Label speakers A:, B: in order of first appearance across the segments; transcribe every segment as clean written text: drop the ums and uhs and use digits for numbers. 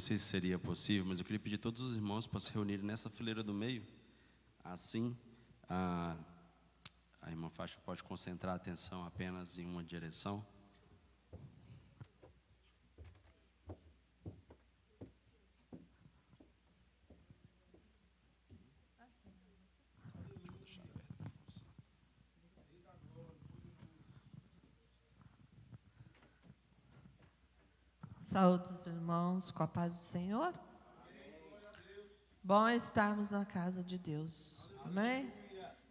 A: não sei se seria possível, mas eu queria pedir a todos os irmãos para se reunirem nessa fileira do meio. Assim, a irmã Fátima pode concentrar a atenção apenas em uma direção.
B: Saúde os irmãos, com a paz do Senhor. Bom estarmos na casa de Deus. Amém?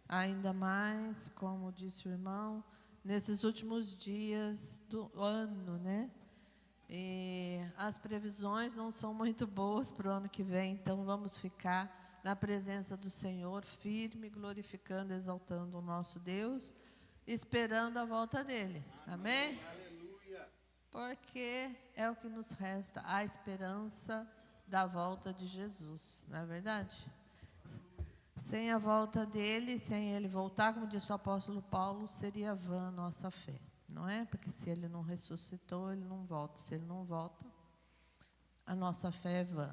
B: Ainda mais, como disse o irmão, nesses últimos dias do ano, né? E as previsões não são muito boas para o ano que vem, então vamos ficar na presença do Senhor, firme, glorificando, exaltando o nosso Deus, esperando a volta dele. Amém? Porque é o que nos resta, a esperança da volta de Jesus, não é verdade? Sem a volta dele, sem ele voltar, como disse o apóstolo Paulo, seria vã a nossa fé, não é? Porque se ele não ressuscitou, ele não volta. Se ele não volta, a nossa fé é vã.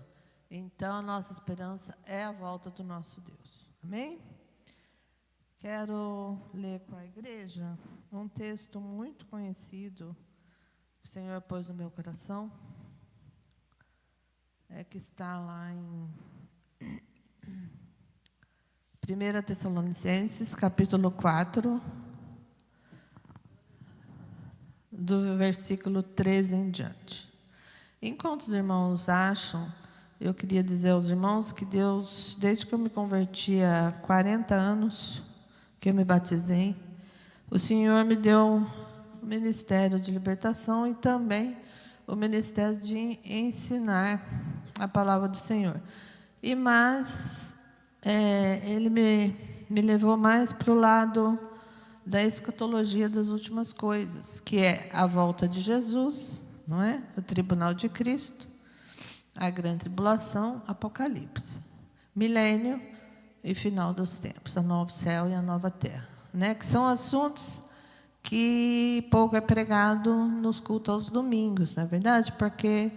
B: Então, a nossa esperança é a volta do nosso Deus. Amém? Quero ler com a igreja um texto muito conhecido, o Senhor pôs no meu coração, que está lá em 1 Tessalonicenses, capítulo 4, do versículo 13 em diante. Enquanto os irmãos acham, eu queria dizer aos irmãos que Deus, desde que eu me converti há 40 anos, que eu me batizei, o Senhor me deu o ministério de libertação e também o ministério de ensinar a palavra do Senhor. Mas ele me levou mais para o lado da escatologia das últimas coisas, que é a volta de Jesus, não é? O tribunal de Cristo, a grande tribulação, Apocalipse, milênio e final dos tempos, o novo céu e a nova terra, né? Que são assuntos que pouco é pregado nos cultos aos domingos, não é verdade? Porque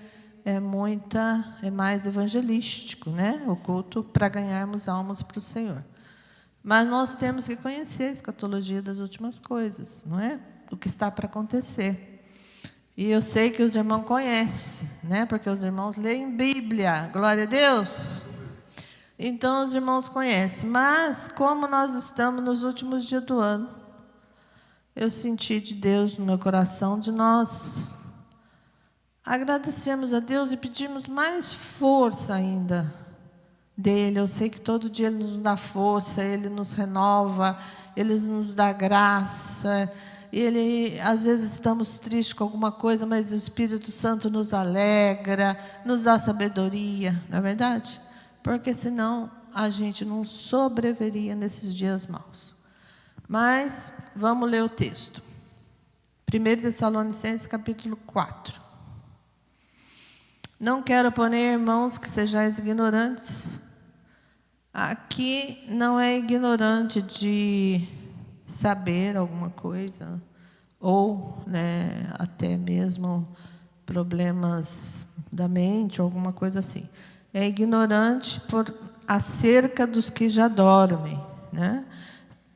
B: é mais evangelístico, né? O culto para ganharmos almas para o Senhor. Mas nós temos que conhecer a escatologia das últimas coisas, não é? O que está para acontecer. E eu sei que os irmãos conhecem, né? Porque os irmãos leem Bíblia, glória a Deus. Então os irmãos conhecem. Mas como nós estamos nos últimos dias do ano, eu senti de Deus no meu coração de nós agradecermos a Deus e pedirmos mais força ainda dele. Eu sei que todo dia Ele nos dá força, Ele nos renova, Ele nos dá graça. Às vezes estamos tristes com alguma coisa, mas o Espírito Santo nos alegra, nos dá sabedoria, não é verdade? Porque senão a gente não sobreviveria nesses dias maus. Mas vamos ler o texto. 1 Tessalonicenses, capítulo 4. Não quero, porém, irmãos, que sejais ignorantes. Aqui não é ignorante de saber alguma coisa, ou até mesmo problemas da mente, alguma coisa assim. É ignorante acerca dos que já dormem, né?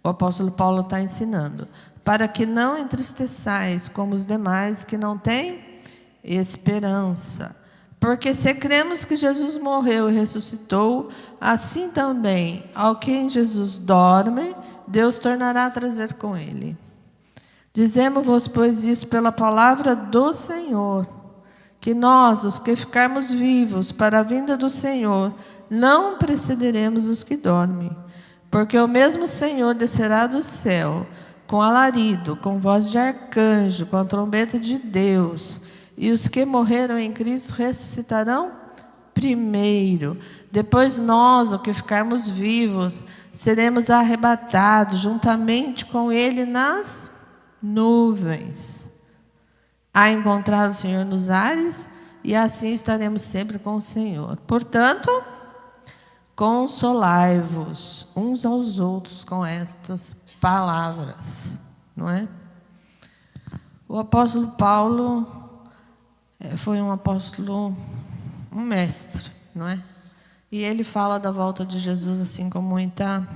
B: O apóstolo Paulo está ensinando. Para que não entristeçais como os demais que não têm esperança. Porque se cremos que Jesus morreu e ressuscitou, assim também, ao que em Jesus dorme, Deus tornará a trazer com ele. Dizemos-vos, pois, isso pela palavra do Senhor, que nós, os que ficarmos vivos para a vinda do Senhor, não precederemos os que dormem. Porque o mesmo Senhor descerá do céu, com alarido, com voz de arcanjo, com a trombeta de Deus, e os que morreram em Cristo ressuscitarão primeiro. Depois nós, os que ficarmos vivos, seremos arrebatados juntamente com Ele nas nuvens, a encontrar o Senhor nos ares, e assim estaremos sempre com o Senhor. Portanto, consolai-vos uns aos outros com estas palavras, não é? O apóstolo Paulo foi um apóstolo um mestre, não é? E ele fala da volta de Jesus assim com muita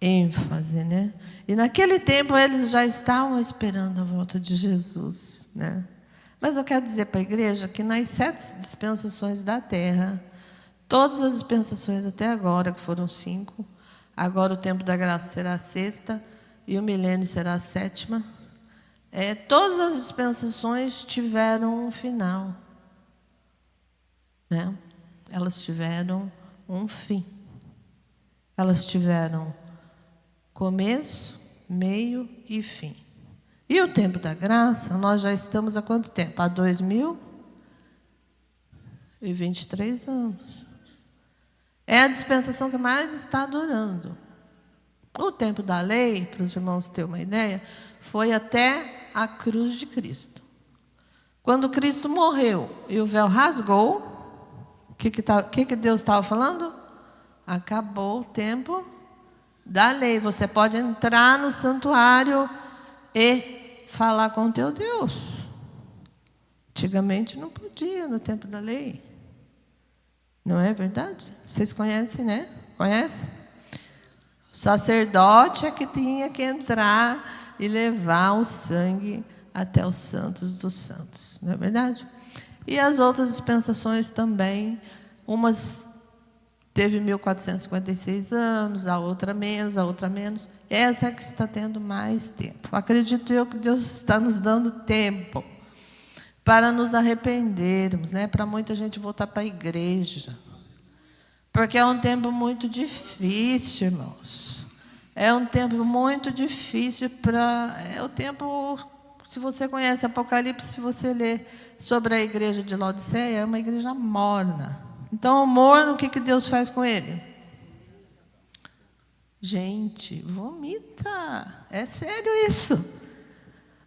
B: ênfase, né? E naquele tempo eles já estavam esperando a volta de Jesus, né? Mas eu quero dizer para a igreja que nas 7 dispensações da terra, todas as dispensações até agora, que foram 5, agora o tempo da graça será a 6ª e o milênio será a 7ª, todas as dispensações tiveram um final, né? Elas tiveram um fim. Elas tiveram começo, meio e fim. E o tempo da graça, nós já estamos há quanto tempo? Há 2023 anos. É a dispensação que mais está durando. O tempo da lei, para os irmãos terem uma ideia, foi até a cruz de Cristo. Quando Cristo morreu e o véu rasgou, o que Deus estava falando? Acabou o tempo da lei. Você pode entrar no santuário e falar com o teu Deus. Antigamente não podia, no tempo da lei. Não é verdade? Vocês conhecem, né? Conhecem? O sacerdote é que tinha que entrar e levar o sangue até os santos dos santos. Não é verdade? E as outras dispensações também, umas teve 1456 anos, a outra menos, a outra menos. Essa é que está tendo mais tempo. Acredito eu que Deus está nos dando tempo para nos arrependermos, né? Para muita gente voltar para a igreja. Porque é um tempo muito difícil, irmãos. É um tempo muito difícil é o tempo, se você conhece Apocalipse, se você lê sobre a igreja de Laodiceia, é uma igreja morna. Então, o morno, o que Deus faz com ele? Gente, vomita. É sério isso.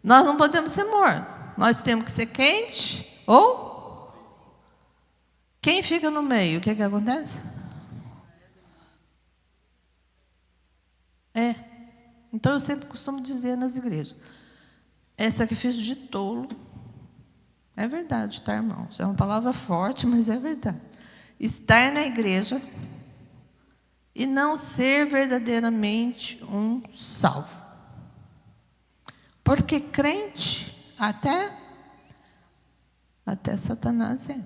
B: Nós não podemos ser morno. Nós temos que ser quente ou... Quem fica no meio, o que acontece? Então, eu sempre costumo dizer nas igrejas, é sacrifício de tolo. É verdade, tá, irmãos? É uma palavra forte, mas é verdade. Estar na igreja e não ser verdadeiramente um salvo. Porque crente, até Satanás é.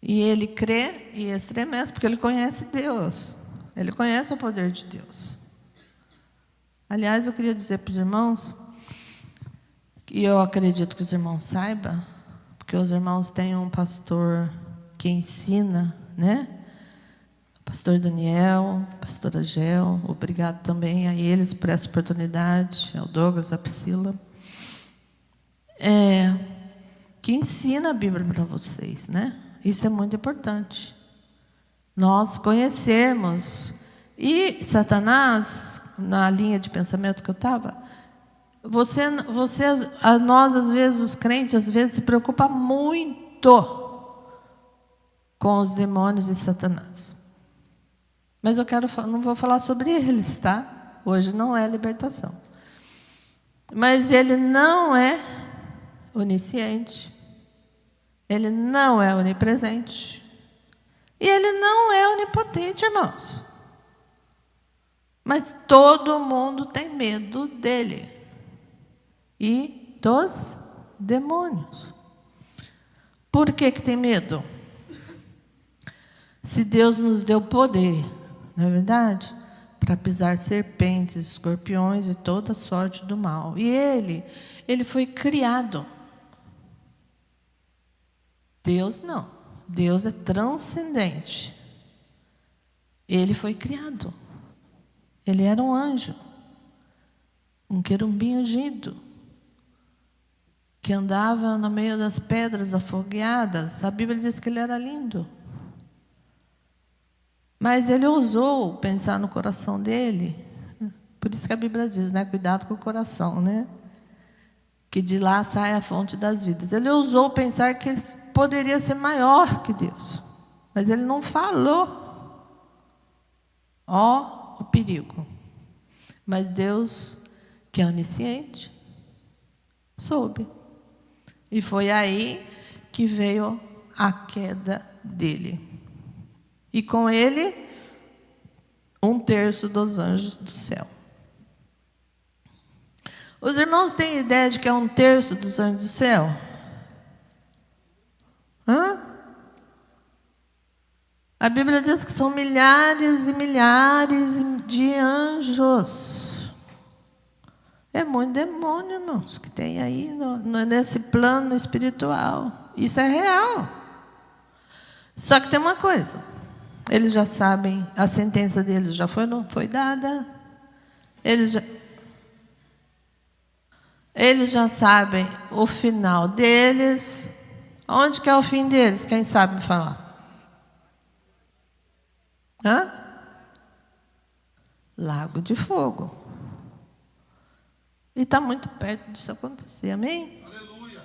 B: E ele crê e estremece, porque ele conhece Deus. Ele conhece o poder de Deus. Aliás, eu queria dizer para os irmãos, e eu acredito que os irmãos saibam, porque os irmãos têm um pastor que ensina, né? Pastor Daniel, pastora Gel, obrigado também a eles por essa oportunidade, ao Douglas, a Priscila, que ensina a Bíblia para vocês, né? Isso é muito importante. Nós conhecermos. E Satanás, na linha de pensamento que eu estava, nós, às vezes, os crentes, às vezes, se preocupa muito com os demônios e Satanás. Mas não vou falar sobre eles, tá? Hoje não é libertação. Mas ele não é onisciente. Ele não é onipresente. E ele não é onipotente, irmãos. Mas todo mundo tem medo dele. E dos demônios. Por que tem medo? Se Deus nos deu poder, não é verdade? Para pisar serpentes, escorpiões e toda sorte do mal. E ele foi criado. Deus não. Deus é transcendente. Ele foi criado. Ele era um anjo. Um querubim ungido. Que andava no meio das pedras afogueadas. A Bíblia diz que ele era lindo. Mas ele ousou pensar no coração dele. Por isso que a Bíblia diz, né? Cuidado com o coração, né? Que de lá sai a fonte das vidas. Ele ousou pensar que ele poderia ser maior que Deus. Mas ele não falou. Ó, o perigo. Mas Deus, que é onisciente, soube. E foi aí que veio a queda dele. E com ele, 1/3 dos anjos do céu. Os irmãos têm ideia de que é 1/3 dos anjos do céu? Hã? A Bíblia diz que são milhares e milhares de anjos. É muito demônio, irmãos, que tem aí nesse plano espiritual. Isso é real. Só que tem uma coisa. Eles já sabem, a sentença deles já foi dada. Eles já sabem o final deles. Onde que é o fim deles? Quem sabe me falar? Hã? Lago de fogo. E está muito perto disso acontecer, amém? Aleluia.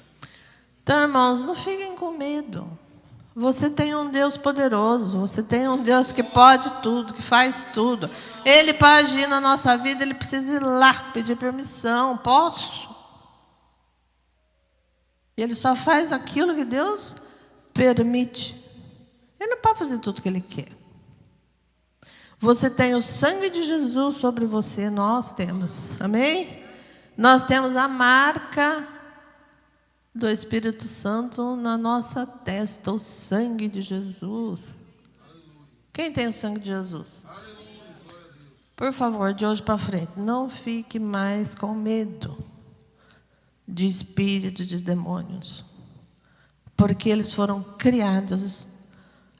B: Então, irmãos, não fiquem com medo. Você tem um Deus poderoso, você tem um Deus que pode tudo, que faz tudo. Ele, para agir na nossa vida, ele precisa ir lá, pedir permissão. Posso? E ele só faz aquilo que Deus permite. Ele não pode fazer tudo o que ele quer. Você tem o sangue de Jesus sobre você, nós temos. Amém? Nós temos a marca do Espírito Santo na nossa testa, o sangue de Jesus. Quem tem o sangue de Jesus? Por favor, de hoje para frente, não fique mais com medo de espírito, de demônios. Porque eles foram criados,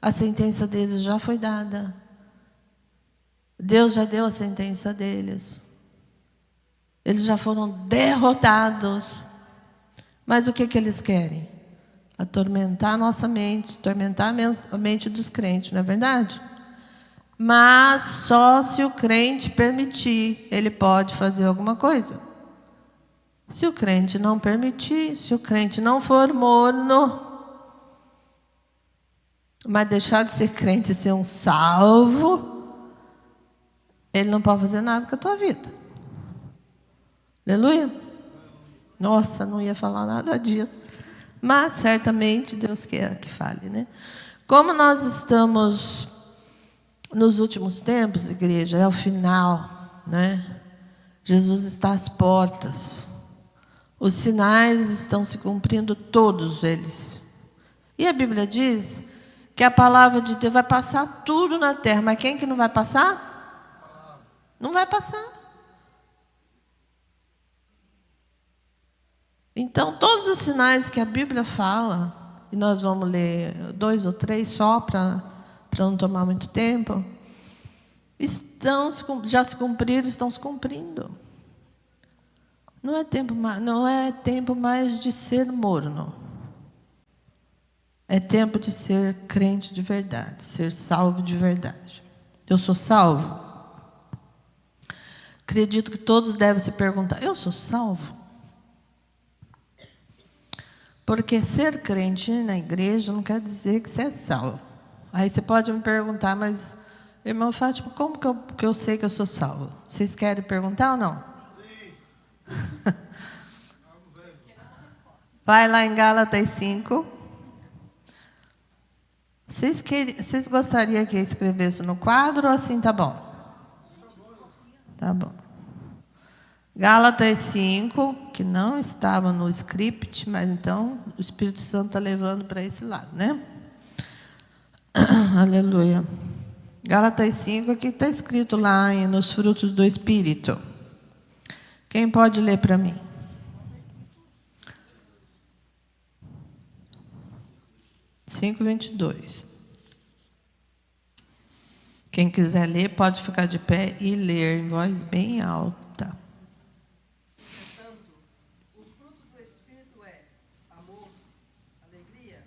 B: a sentença deles já foi dada. Deus já deu a sentença deles. Eles já foram derrotados. Mas o que eles querem? Atormentar a nossa mente, atormentar a mente dos crentes, não é verdade? Mas só se o crente permitir, ele pode fazer alguma coisa. Se o crente não permitir, se o crente não for morno, mas deixar de ser crente e ser um salvo, ele não pode fazer nada com a tua vida. Aleluia? Nossa, não ia falar nada disso. Mas, certamente, Deus quer que fale, né? Como nós estamos nos últimos tempos, igreja, é o final, né? Jesus está às portas. Os sinais estão se cumprindo, todos eles. E a Bíblia diz que a palavra de Deus vai passar tudo na terra. Mas quem que não vai passar? Não vai passar. Então, todos os sinais que a Bíblia fala, e nós vamos ler 2 ou 3 só para não tomar muito tempo, já se cumpriram, estão se cumprindo. Não é tempo mais de ser morno. É tempo de ser crente de verdade, ser salvo de verdade. Eu sou salvo? Acredito que todos devem se perguntar, eu sou salvo? Porque ser crente na igreja não quer dizer que você é salvo. Aí você pode me perguntar, mas, irmão Fátima, como que eu sei que eu sou salvo? Vocês querem perguntar ou não? Sim. Vai lá em Gálatas 5. Vocês gostariam que eu escrevesse no quadro ou assim tá bom? Tá bom. Gálatas 5, que não estava no script, mas então o Espírito Santo está levando para esse lado, né? Aleluia. Gálatas 5, aqui está escrito lá nos frutos do Espírito. Quem pode ler para mim? Cinco, 22. Quem quiser ler, pode ficar de pé e ler em voz bem alta.
C: Portanto, o fruto do Espírito é amor, alegria,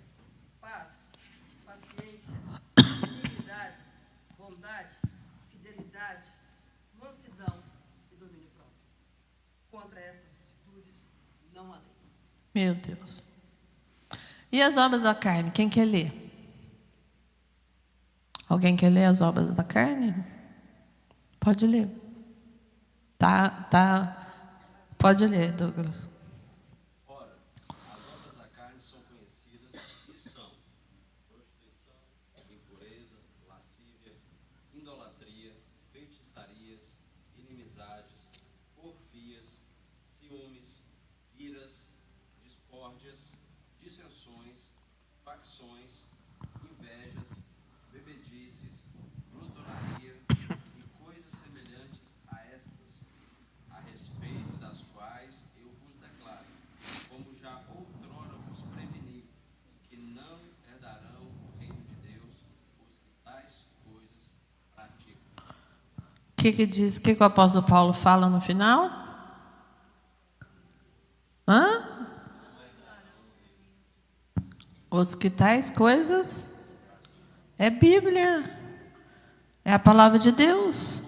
C: paz, paciência, benignidade, bondade, fidelidade, mansidão e domínio próprio. Contra essas atitudes não há lei.
B: Meu Deus. E as obras da carne? Quem quer ler? Alguém quer ler as obras da carne? Pode ler. Pode ler, Douglas.
A: Ora, as obras da carne são conhecidas e são dissensões, facções, invejas, bebedices, glutonaria e coisas semelhantes a estas, a respeito das quais eu vos declaro, como já outrora vos preveni, que não herdarão o reino de Deus os que tais coisas praticam.
B: O que o apóstolo Paulo fala no final? Os que tais coisas é Bíblia, é a palavra de Deus.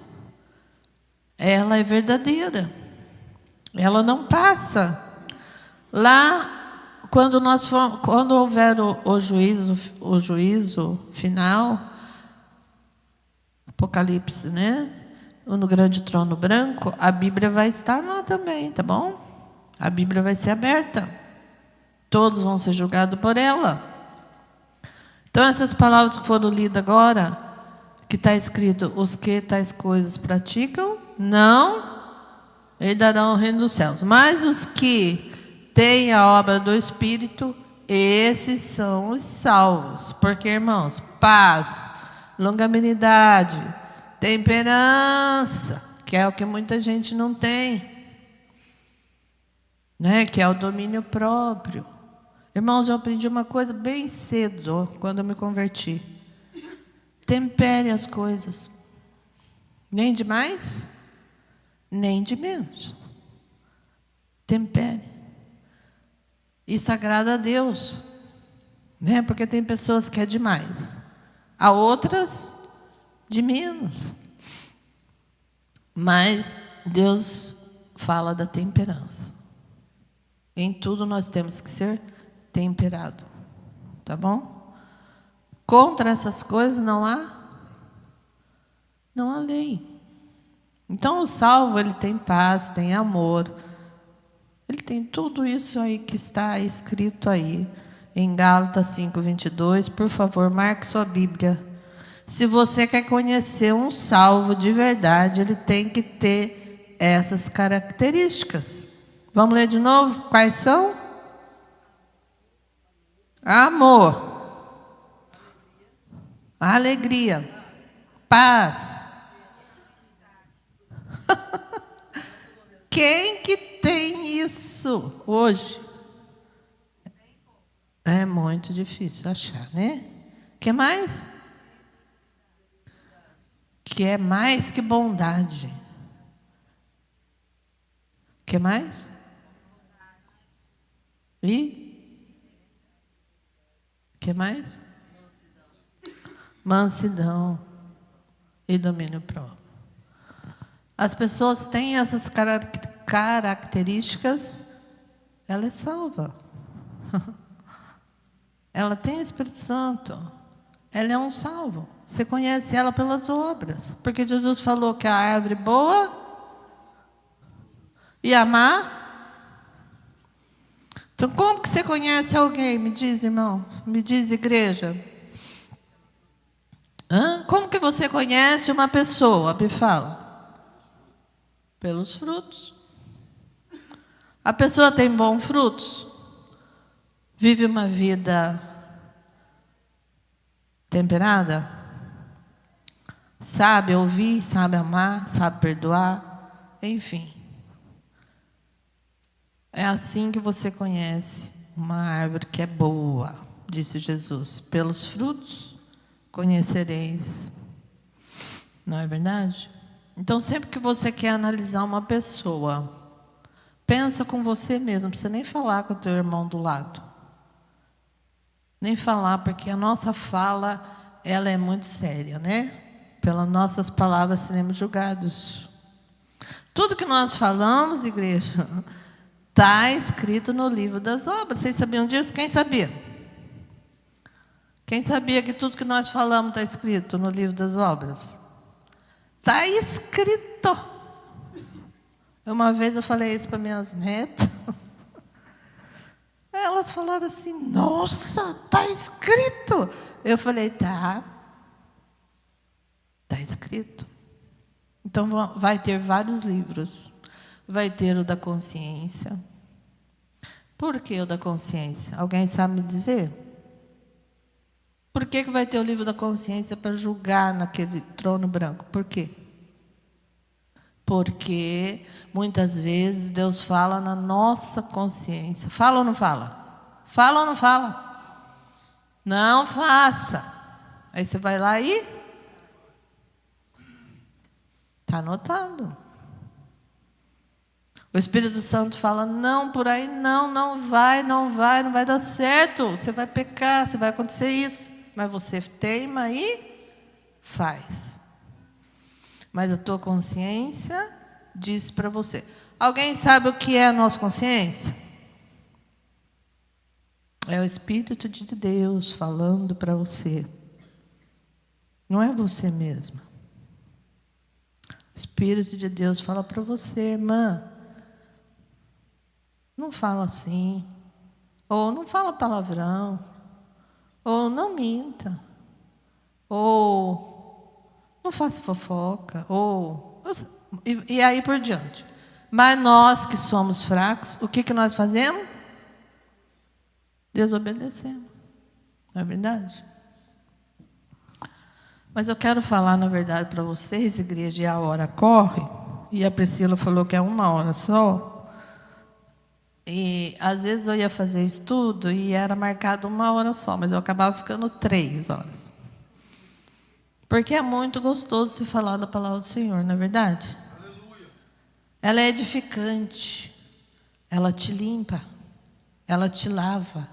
B: Ela é verdadeira. Ela não passa. Lá, quando houver o juízo final, Apocalipse, né? No grande trono branco, a Bíblia vai estar lá também, tá bom? A Bíblia vai ser aberta. Todos vão ser julgados por ela. Então, essas palavras que foram lidas agora, que está escrito, os que tais coisas praticam, não herdarão o reino dos céus. Mas os que têm a obra do Espírito, esses são os salvos. Porque, irmãos, paz, longanimidade, temperança, que é o que muita gente não tem, né? Que é o domínio próprio. Irmãos, eu aprendi uma coisa bem cedo, quando eu me converti. Tempere as coisas. Nem de mais, nem de menos. Tempere. Isso agrada a Deus, né? Porque tem pessoas que é demais, há outras de menos. Mas Deus fala da temperança. Em tudo nós temos que ser temperado, tá bom? Contra essas coisas não há lei. Então o salvo, ele tem paz, tem amor, ele tem tudo isso aí que está escrito aí em Gálatas 5:22. Por favor, marque sua Bíblia. Se você quer conhecer um salvo de verdade, ele tem que ter essas características. Vamos ler de novo? Quais são? Amor, alegria, paz. Quem que tem isso hoje? É muito difícil achar, né? O que mais? Que é mais que bondade. O que mais? E? O que mais? Mansidão e domínio próprio. As pessoas têm essas características, ela é salva. Ela tem o Espírito Santo. Ela é um salvo. Você conhece ela pelas obras. Porque Jesus falou que a árvore boa e amar. Então, como que você conhece alguém? Me diz, irmão. Me diz, igreja. Como que você conhece uma pessoa? Me fala. Pelos frutos. A pessoa tem bons frutos? Vive uma vida temperada? Sabe ouvir, sabe amar, sabe perdoar? Enfim. É assim que você conhece uma árvore que é boa, disse Jesus. Pelos frutos conhecereis. Não é verdade? Então, sempre que você quer analisar uma pessoa, pensa com você mesmo, não precisa nem falar com o teu irmão do lado. Nem falar, porque a nossa fala, ela é muito séria, né? Pelas nossas palavras seremos julgados. Tudo que nós falamos, igreja, está escrito no livro das obras. Vocês sabiam disso? Quem sabia? Quem sabia que tudo que nós falamos está escrito no livro das obras? Está escrito. Uma vez eu falei isso para minhas netas. Elas falaram assim, nossa, está escrito. Eu falei, tá. Está escrito. Então vai ter vários livros. Vai ter o da consciência. Por que o da consciência? Alguém sabe me dizer? Por que vai ter o livro da consciência para julgar naquele trono branco? Por quê? Porque muitas vezes Deus fala na nossa consciência. Fala ou não fala? Fala ou não fala? Não faça. Aí você vai lá e está anotado. O Espírito Santo fala, não, por aí não vai dar certo. Você vai pecar, vai acontecer isso. Mas você teima e faz. Mas a tua consciência diz para você. Alguém sabe o que é a nossa consciência? É o Espírito de Deus falando para você. Não é você mesma. O Espírito de Deus fala para você, irmã. Não fala assim. Ou não fala palavrão. Ou não minta. Ou não faça fofoca. E aí por diante. Mas nós que somos fracos, o que nós fazemos? Desobedecemos. Não é verdade? Mas eu quero falar, na verdade, para vocês, igreja, e a hora corre. E a Priscila falou que é 1 hora só. E às vezes eu ia fazer estudo e era marcado 1 hora só, mas eu acabava ficando 3 horas. Porque é muito gostoso se falar da palavra do Senhor, não é verdade? Aleluia. Ela é edificante, ela te limpa, ela te lava,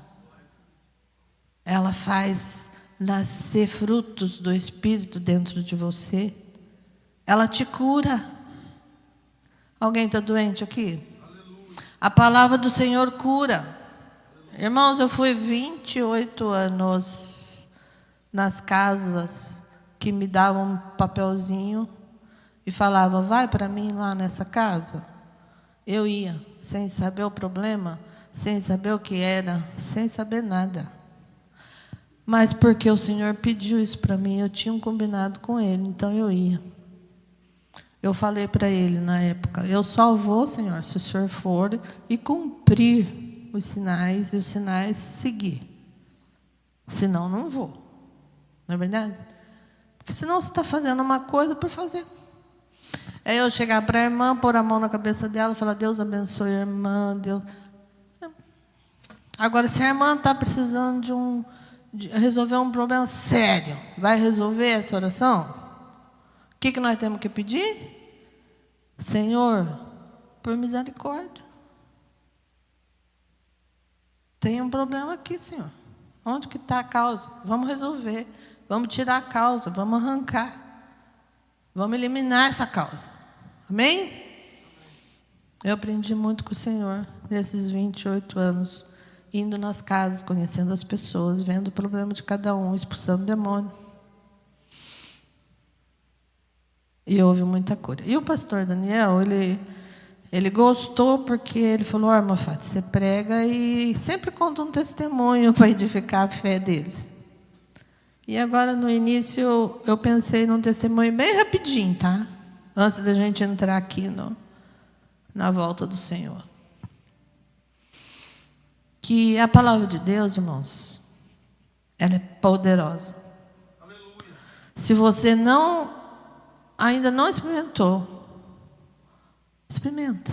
B: ela faz nascer frutos do Espírito dentro de você, ela te cura. Alguém está doente aqui? A palavra do Senhor cura. Irmãos, eu fui 28 anos nas casas que me davam um papelzinho e falavam, vai para mim lá nessa casa. Eu ia, sem saber o problema, sem saber o que era, sem saber nada. Mas porque o Senhor pediu isso para mim, eu tinha um combinado com Ele, então eu ia. Eu falei para ele na época, eu só vou, Senhor, se o Senhor for e cumprir os sinais, e os sinais seguir. Senão, não vou. Não é verdade? Porque senão você está fazendo uma coisa por fazer. É eu chegar para a irmã, pôr a mão na cabeça dela e falar, Deus abençoe a irmã, Deus... Agora, se a irmã está precisando de resolver um problema sério, vai resolver essa oração? O que nós temos que pedir? Senhor, por misericórdia. Tem um problema aqui, Senhor. Onde que está a causa? Vamos resolver. Vamos tirar a causa. Vamos arrancar. Vamos eliminar essa causa. Amém? Eu aprendi muito com o Senhor nesses 28 anos, indo nas casas, conhecendo as pessoas, vendo o problema de cada um, expulsando o demônio. E houve muita cura. E o pastor Daniel, ele gostou porque ele falou, irmã Fátima, você prega e sempre conta um testemunho para edificar a fé deles. E agora, no início, eu pensei num testemunho bem rapidinho, tá? Antes da gente entrar aqui na volta do Senhor. Que a palavra de Deus, irmãos, ela é poderosa. Aleluia. Se você ainda não experimentou, experimenta.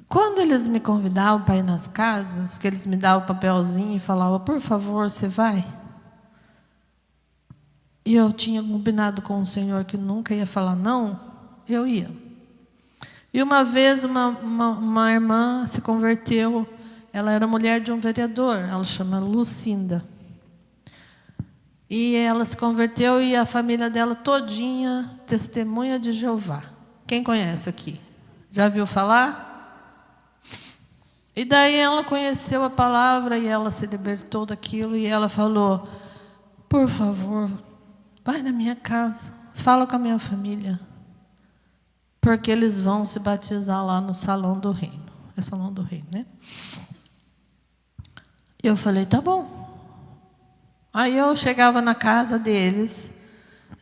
B: Quando eles me convidavam para ir nas casas, que eles me davam o papelzinho e falavam, por favor, você vai? E eu tinha combinado com o Senhor que nunca ia falar não, eu ia. E uma vez uma irmã se converteu, ela era mulher de um vereador, ela chama Lucinda. E ela se converteu e a família dela todinha testemunha de Jeová. Quem conhece aqui? Já viu falar? E daí ela conheceu a palavra e ela se libertou daquilo e ela falou, por favor, vai na minha casa, fala com a minha família, porque eles vão se batizar lá no Salão do Reino. É Salão do Reino, né? E eu falei, tá bom. Aí eu chegava na casa deles.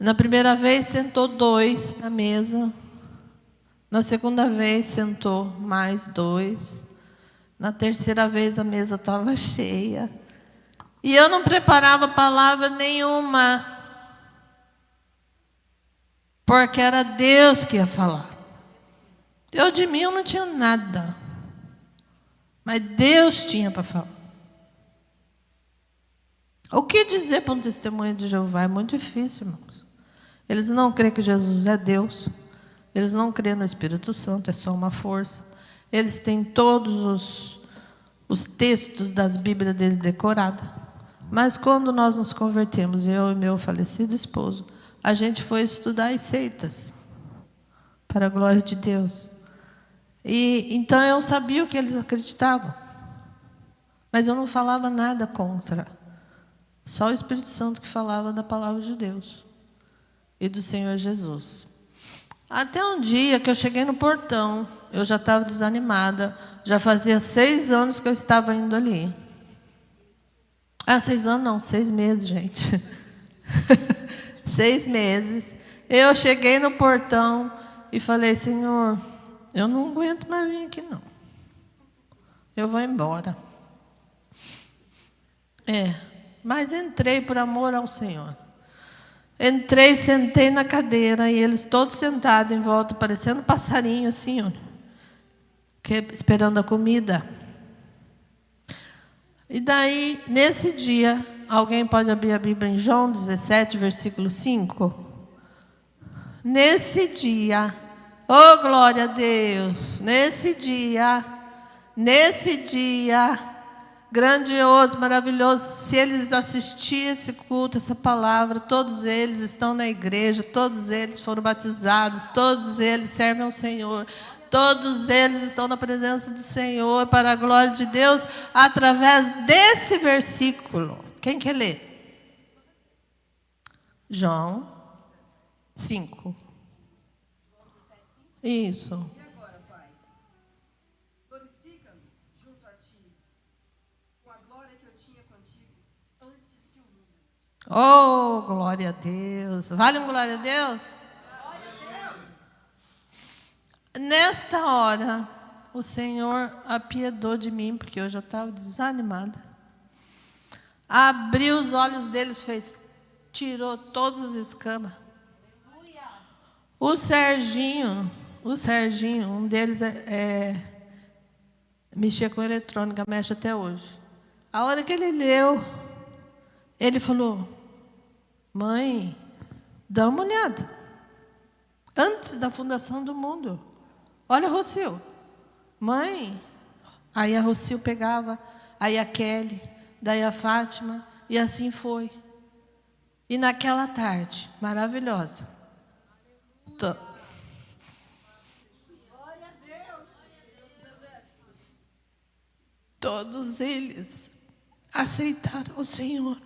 B: Na primeira vez, sentou 2 na mesa. Na segunda vez, sentou mais 2. Na terceira vez, a mesa estava cheia. E eu não preparava palavra nenhuma, porque era Deus que ia falar. Eu de mim eu não tinha nada, mas Deus tinha para falar. O que dizer para um testemunho de Jeová é muito difícil, irmãos. Eles não creem que Jesus é Deus. Eles não creem no Espírito Santo, é só uma força. Eles têm todos os textos das Bíblias deles decorados. Mas quando nós nos convertemos, eu e meu falecido esposo, a gente foi estudar as seitas, para a glória de Deus. E então eu sabia o que eles acreditavam, mas eu não falava nada contra. Só o Espírito Santo que falava da palavra de Deus e do Senhor Jesus. Até um dia que eu cheguei no portão, eu já estava desanimada, já fazia 6 anos que eu estava indo ali. 6 anos não, 6 meses, gente. 6 meses. Eu cheguei no portão e falei, Senhor, eu não aguento mais vir aqui, não. Eu vou embora. Mas entrei por amor ao Senhor. Entrei, sentei na cadeira e eles todos sentados em volta, parecendo passarinho assim, esperando a comida. E daí, nesse dia, alguém pode abrir a Bíblia em João 17, versículo 5? Nesse dia, oh glória a Deus, nesse dia, grandioso, maravilhoso, se eles assistirem esse culto, essa palavra, todos eles estão na igreja, todos eles foram batizados, todos eles servem ao Senhor, todos eles estão na presença do Senhor, para a glória de Deus, através desse versículo. Quem quer ler? João 5. Isso.
C: E agora, Pai, glorifica-me junto a Ti, com a glória que eu tinha contigo antes que o mundo existisse.
B: Oh, glória a Deus. Vale um glória a Deus?
C: Glória a Deus!
B: Nesta hora, o Senhor apiedou de mim, porque eu já estava desanimada. Abriu os olhos deles, tirou todas as escamas. O Serginho, um deles mexia com eletrônica, mexe até hoje. A hora que ele leu, ele falou, mãe, dá uma olhada. Antes da fundação do mundo. Olha, Rocio. Mãe. Aí a Rocio pegava, aí a Kelly, daí a Fátima, e assim foi. E naquela tarde maravilhosa,
C: Glória a Deus!
B: todos eles aceitaram o Senhor.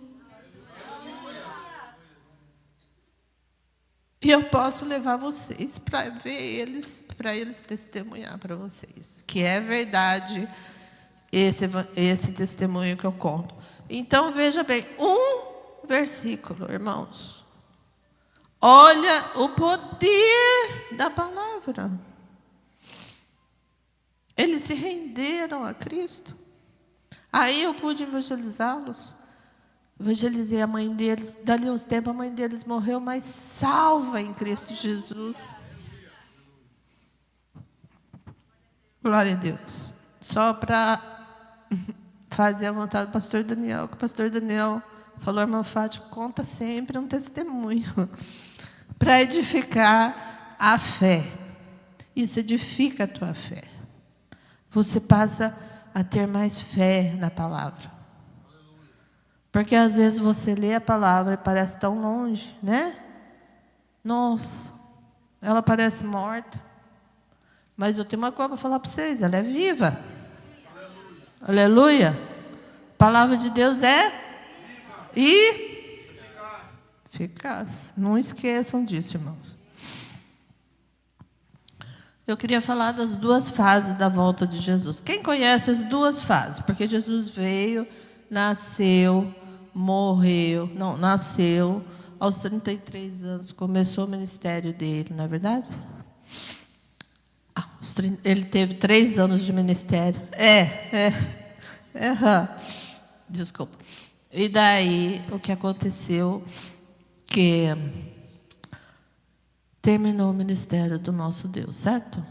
B: E eu posso levar vocês para ver eles, para eles testemunhar para vocês, que é verdade esse testemunho que eu conto. Então, veja bem, um versículo, irmãos. Olha o poder da palavra. Eles se renderam a Cristo. Aí eu pude evangelizá-los. Evangelizei a mãe deles. Dali uns tempos a mãe deles morreu, mas salva em Cristo Jesus. Glória a Deus. Só para fazer a vontade do pastor Daniel, que o pastor Daniel falou, irmã Fátima, conta sempre um testemunho para edificar a fé. Isso edifica a tua fé. Você passa a ter mais fé na palavra. Porque às vezes você lê a palavra e parece tão longe, né? Nossa, ela parece morta. Mas eu tenho uma coisa para falar para vocês, ela é viva. Aleluia. A palavra de Deus é eficaz. Não esqueçam disso, irmãos. Eu queria falar das 2 fases da volta de Jesus. Quem conhece as 2 fases? Porque Jesus veio, nasceu, morreu. Não, nasceu aos 33 anos. Começou o ministério dele, não é verdade? Ele teve 3 anos de ministério. Desculpa. E daí, o que aconteceu, que terminou o ministério do nosso Deus, certo?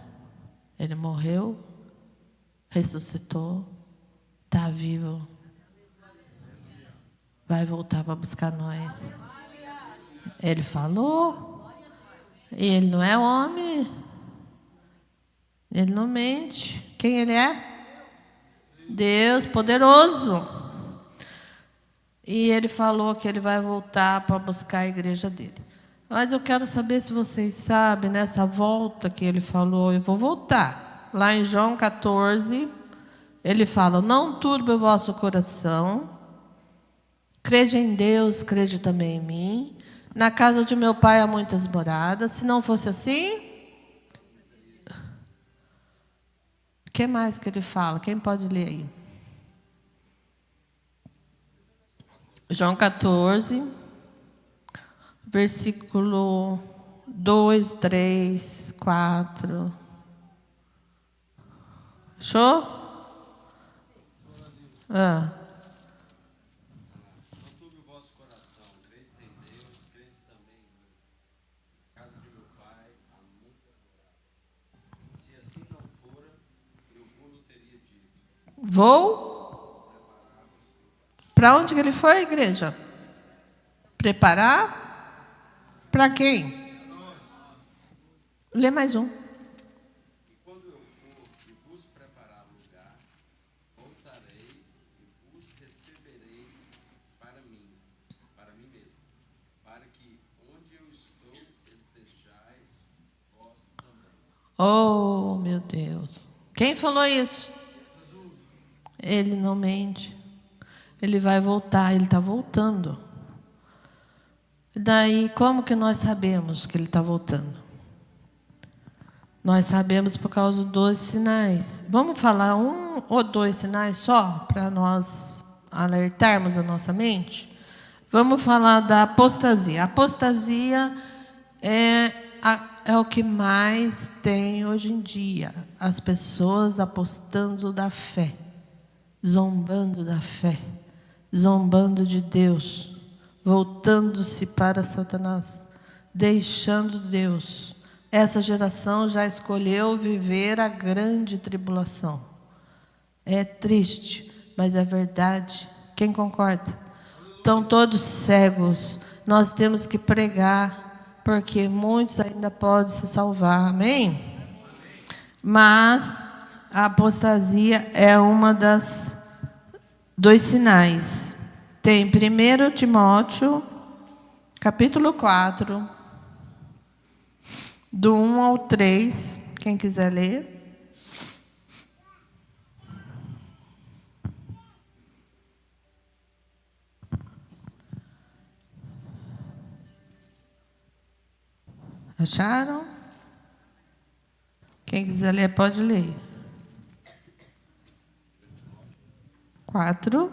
B: Ele morreu, ressuscitou, está vivo, vai voltar para buscar nós. Ele falou, e ele não é homem, ele não mente. Quem ele é? Deus poderoso. E ele falou que ele vai voltar para buscar a igreja dele. Mas eu quero saber se vocês sabem, nessa volta que ele falou, eu vou voltar. Lá em João 14, ele fala, não turbe o vosso coração, crede em Deus, crede também em mim. Na casa de meu pai há muitas moradas, se não fosse assim... O que mais que ele fala? Quem pode ler aí? João 14... versículo 2, 3, 4. Achou?
A: Não turbe o vosso coração, credes em Deus, credes também em mim. Na casa de meu pai há muitas moradas. Se assim não fora, eu vou teria dito.
B: Vou? Para onde que ele foi, igreja? Preparar? Para quem? Lê mais um.
A: E quando eu for e vos preparar lugar, voltarei e vos receberei para mim mesmo, para que onde eu estou estejais vós também.
B: Oh, meu Deus. Quem falou isso? Ele não mente. Ele vai voltar, ele está voltando. Daí, como que nós sabemos que ele está voltando? Nós sabemos por causa dos sinais. Vamos falar 1 ou 2 sinais só, para nós alertarmos a nossa mente? Vamos falar da apostasia. A apostasia é o que mais tem hoje em dia. As pessoas apostando da fé, zombando da fé, zombando de Deus, voltando-se para Satanás, deixando Deus. Essa geração já escolheu viver a grande tribulação. É triste, mas é verdade. Quem concorda? Estão todos cegos. Nós temos que pregar, porque muitos ainda podem se salvar. Amém? Mas a apostasia é uma dos sinais. Tem 1 Timóteo, capítulo 4, do 1 ao 3, quem quiser ler. Acharam? Quem quiser ler, pode ler. 4.
C: O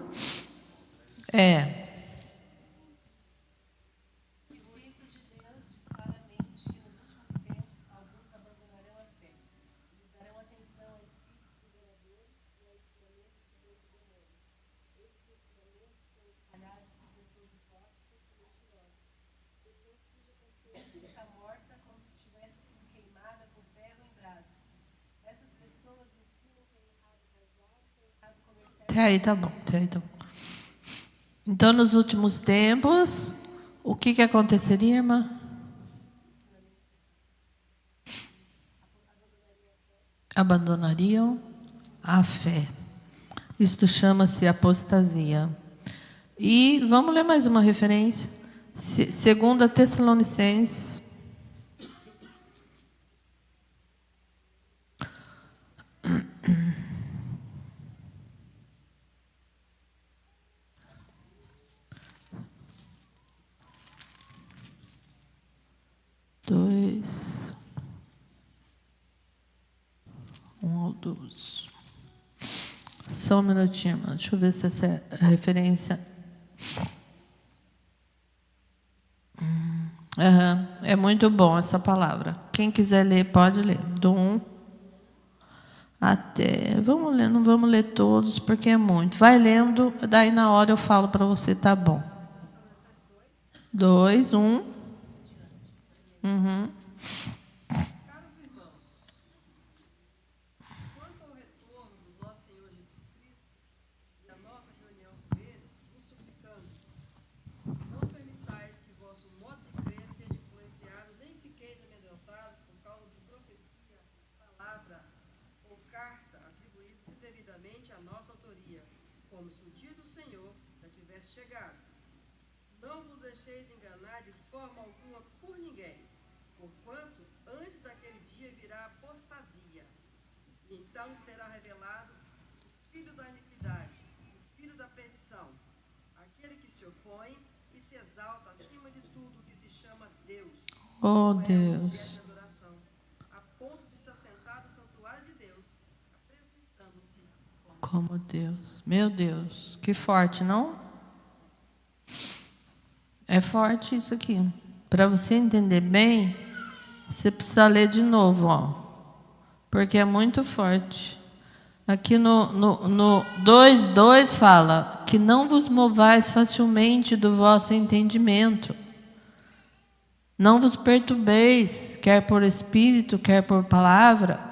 C: Espírito de Deus diz claramente que nos últimos tempos alguns abandonarão a fé. Eles darão atenção a espíritos enganadores e a ensinamentos de demônios. Esses ensinamentos são espalhados por pessoas hipócritas e mentirosas. Pessoas cuja consciência está morta como se tivesse sido queimada por ferro em brasa. Essas pessoas ensinam que é errado casar, que é errado comerciar.
B: Até aí tá bom, até aí tá bom. Então, nos últimos tempos, o que aconteceria, irmã? Abandonariam a fé. Isto chama-se apostasia. E vamos ler mais uma referência. 2 Tessalonicenses. Dois. 1 ao 12. Só um minutinho, irmã. Deixa eu ver se essa é a referência. É muito bom essa palavra. Quem quiser ler, pode ler. Do 1. até... Vamos ler, não vamos ler todos, porque é muito. Vai lendo, daí na hora eu falo para você, tá bom. 2, 1. Uhum.
C: Caros irmãos, quanto ao retorno do nosso Senhor Jesus Cristo e a nossa reunião com Ele, vos suplicamos, não permitais que vosso modo de crer seja influenciado, nem fiqueis amedrontados por causa de profecia, palavra ou carta atribuídos indevidamente à nossa autoria, como se o dia do Senhor já tivesse chegado. Não vos deixeis enganar de forma alguma por ninguém, porquanto antes daquele dia virá apostasia, e então será revelado o filho da iniquidade, o filho da perdição, aquele que se opõe e se exalta acima de tudo que se chama Deus,
B: Oh,
C: ou é
B: Deus.
C: objeto de adoração, a ponto de se assentar no santuário de Deus, apresentando-se
B: Como Deus. Meu Deus, que forte, não? É forte isso aqui. Para você entender bem, você precisa ler de novo, ó, porque é muito forte. Aqui no 2:2 fala que não vos movais facilmente do vosso entendimento. Não vos perturbeis, quer por espírito, quer por palavra.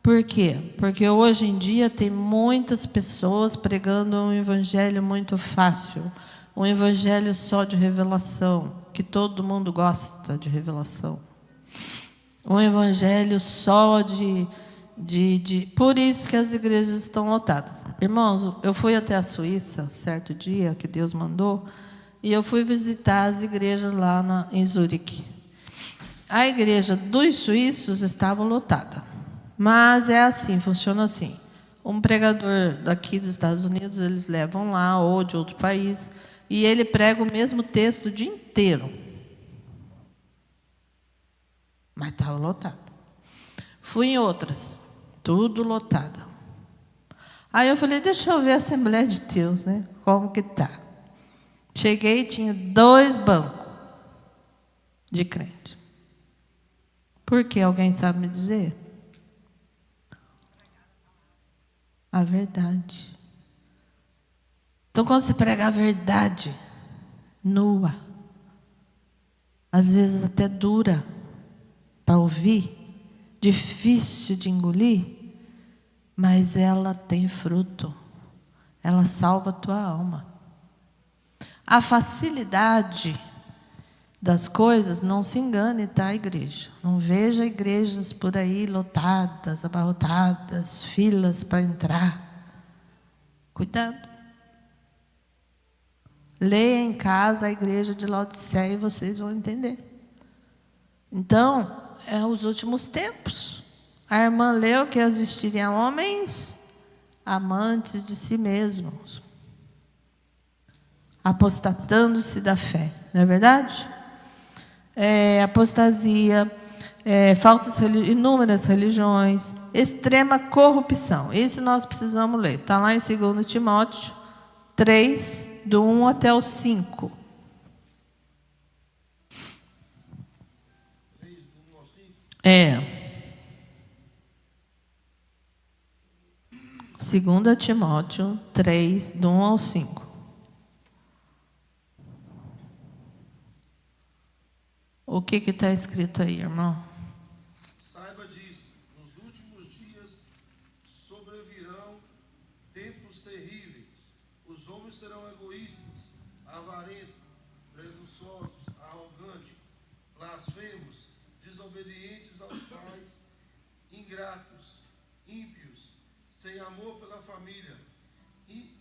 B: Por quê? Porque hoje em dia tem muitas pessoas pregando um evangelho muito fácil, um evangelho só de revelação, que todo mundo gosta de revelação. Um evangelho só Por isso que as igrejas estão lotadas. Irmãos, eu fui até a Suíça, certo dia, que Deus mandou, e eu fui visitar as igrejas lá em Zurique. A igreja dos suíços estava lotada. Mas é assim, funciona assim. Um pregador daqui dos Estados Unidos, eles levam lá, ou de outro país, e ele prega o mesmo texto o dia inteiro. Mas estava lotado. Fui em outras, tudo lotado. Aí eu falei, deixa eu ver a Assembleia de Deus, né? Como que tá? Cheguei e tinha 2 bancos de crente. Por quê? Alguém sabe me dizer? A verdade. Então, quando você prega a verdade, nua, às vezes até dura para ouvir, difícil de engolir, mas ela tem fruto, ela salva a tua alma. A facilidade das coisas, não se engane, tá, igreja? Não veja igrejas por aí lotadas, abarrotadas, filas para entrar. Cuidado. Leia em casa a igreja de Laodiceia e vocês vão entender. Então, é os últimos tempos. A irmã leu que existiriam homens amantes de si mesmos, apostatando-se da fé. Não é verdade? Apostasia, inúmeras religiões, extrema corrupção. Isso nós precisamos ler. Está lá em 2 Timóteo 3, do 1 até o 5. É. 2 Timóteo 3, do 1 ao 5. O que está escrito aí, irmão?
D: Saiba disso, nos últimos dias sobrevirão tempos terríveis. Os homens serão egoístas, avarentos, presunçosos, arrogantes, blasfemos, desobedientes aos pais, ingratos, ímpios, sem amor pela família,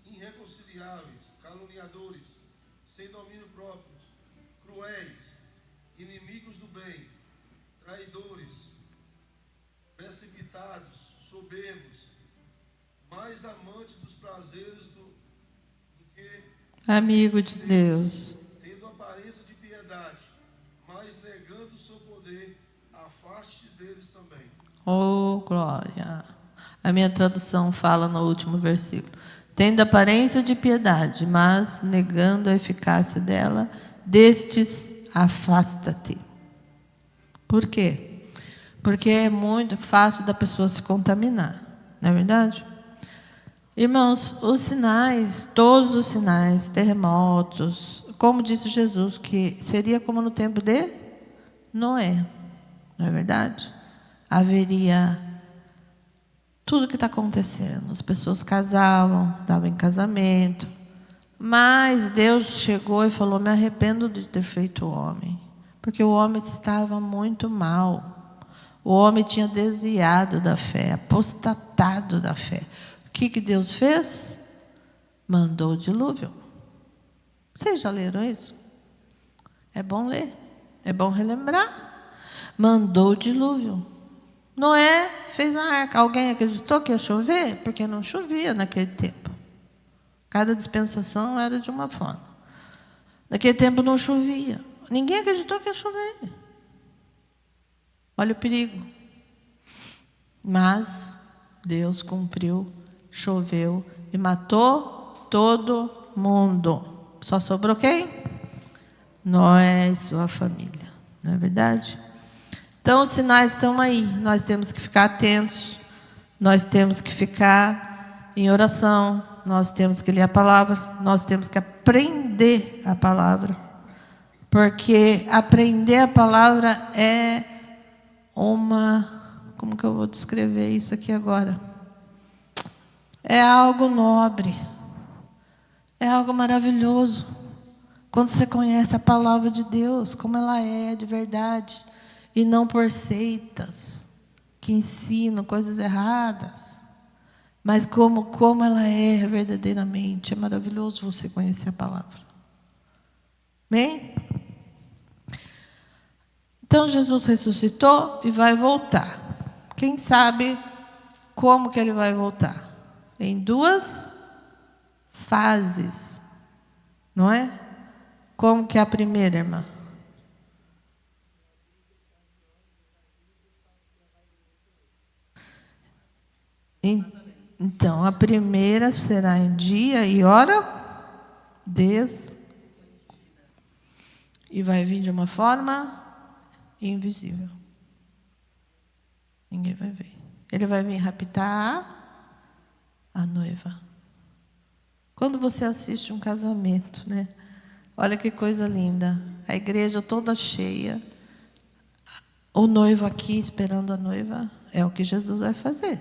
D: irreconciliáveis, caluniadores, sem domínio próprio, cruéis, inimigos do bem, traidores, precipitados, soberbos, mais amantes dos prazeres do que
B: amigo de Deus,
D: tendo aparência de piedade, mas negando o seu poder, afaste deles também.
B: Oh, glória! A minha tradução fala no último versículo. Tendo aparência de piedade, mas negando a eficácia dela, destes afasta-te. Por quê? Porque é muito fácil da pessoa se contaminar, não é verdade? Irmãos, os sinais, todos os sinais, terremotos, como disse Jesus, que seria como no tempo de Noé, não é verdade? Haveria tudo que está acontecendo. As pessoas casavam, estavam em casamento, mas Deus chegou e falou: me arrependo de ter feito o homem, porque o homem estava muito mal. O homem tinha desviado da fé, apostatado da fé. O que Deus fez? Mandou o dilúvio. Vocês já leram isso? É bom ler, é bom relembrar. Mandou o dilúvio. Noé fez a arca. Alguém acreditou que ia chover? Porque não chovia naquele tempo. Cada dispensação era de uma forma. Naquele tempo não chovia. Ninguém acreditou que ia chover. Olha o perigo. Mas Deus cumpriu, choveu e matou todo mundo. Só sobrou quem? Noé e sua família. Não é verdade? Então, os sinais estão aí. Nós temos que ficar atentos. Nós temos que ficar em oração. Nós temos que ler a palavra. Nós temos que aprender a palavra. Porque aprender a palavra é como que eu vou descrever isso aqui agora? É algo nobre. É algo maravilhoso. Quando você conhece a palavra de Deus, como ela é de verdade, e não por seitas que ensinam coisas erradas, mas como ela é verdadeiramente. É maravilhoso você conhecer a palavra. Amém? Então, Jesus ressuscitou e vai voltar. Quem sabe como que ele vai voltar? Em 2 fases, não é? Como que é a primeira, irmã? Então, a primeira será em dia e hora e vai vir de uma forma invisível. Ninguém vai ver. Ele vai vir raptar a noiva. Quando você assiste um casamento, né? Olha que coisa linda. A igreja toda cheia. O noivo aqui esperando a noiva. É o que Jesus vai fazer.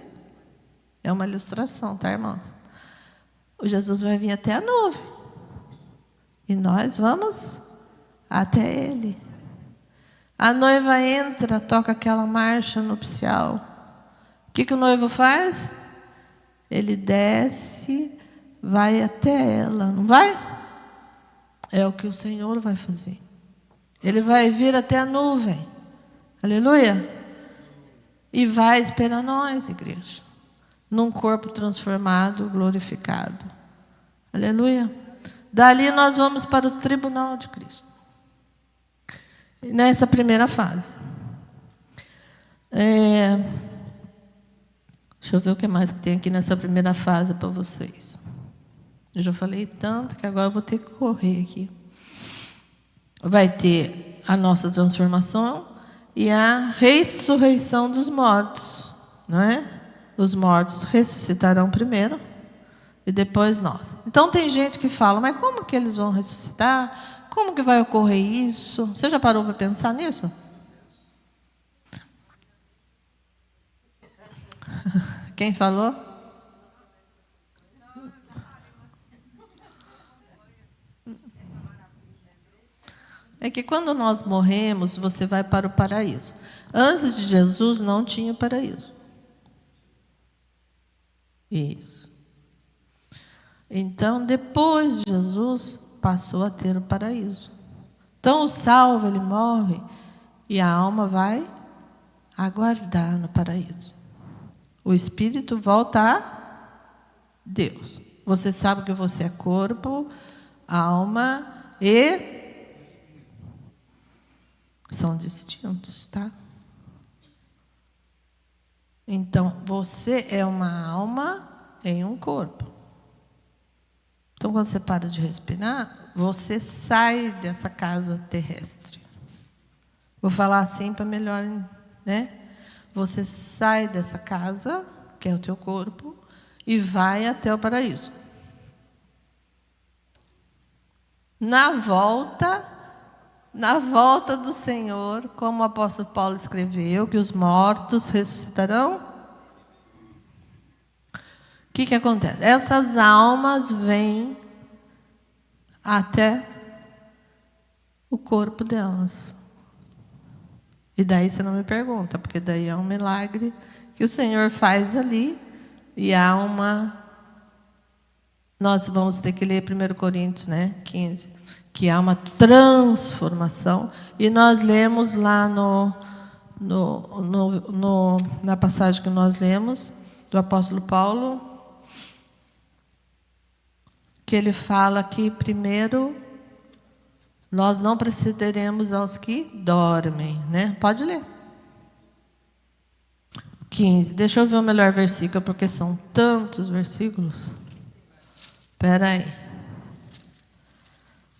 B: É uma ilustração, tá, irmãos? O Jesus vai vir até a nuvem. E nós vamos até ele. A noiva entra, toca aquela marcha nupcial. O que o noivo faz? Ele desce, vai até ela, não vai? É o que o Senhor vai fazer. Ele vai vir até a nuvem. Aleluia. E vai esperar nós, igreja. Num corpo transformado, glorificado. Aleluia. Dali nós vamos para o tribunal de Cristo. Nessa primeira fase. Deixa eu ver o que mais que tem aqui nessa primeira fase para vocês. Eu já falei tanto que agora eu vou ter que correr aqui. Vai ter a nossa transformação e a ressurreição dos mortos, não é? Os mortos ressuscitarão primeiro e depois nós. Então tem gente que fala, mas como que eles vão ressuscitar? Como que vai ocorrer isso? Você já parou para pensar nisso? Quem falou? É que quando nós morremos, você vai para o paraíso. Antes de Jesus não tinha paraíso. Isso. Então, depois de Jesus, passou a ter o paraíso. Então, o salvo, ele morre e a alma vai aguardar no paraíso. O espírito volta a Deus. Você sabe que você é corpo, alma e são distintos, tá? Então, você é uma alma em um corpo. Então, quando você para de respirar, você sai dessa casa terrestre. Vou falar assim para melhor, né? você sai dessa casa, que é o teu corpo, e vai até o paraíso. Na volta do Senhor, como o apóstolo Paulo escreveu, que os mortos ressuscitarão. O que acontece? Essas almas vêm até o corpo delas. E daí você não me pergunta, porque daí é um milagre que o Senhor faz ali, e há uma... Nós vamos ter que ler 1 Coríntios, 15, que há uma transformação, e nós lemos lá na passagem que nós lemos, do apóstolo Paulo, que ele fala que primeiro nós não precederemos aos que dormem, Pode ler. 15. Deixa eu ver o melhor versículo, porque são tantos versículos. Espera aí.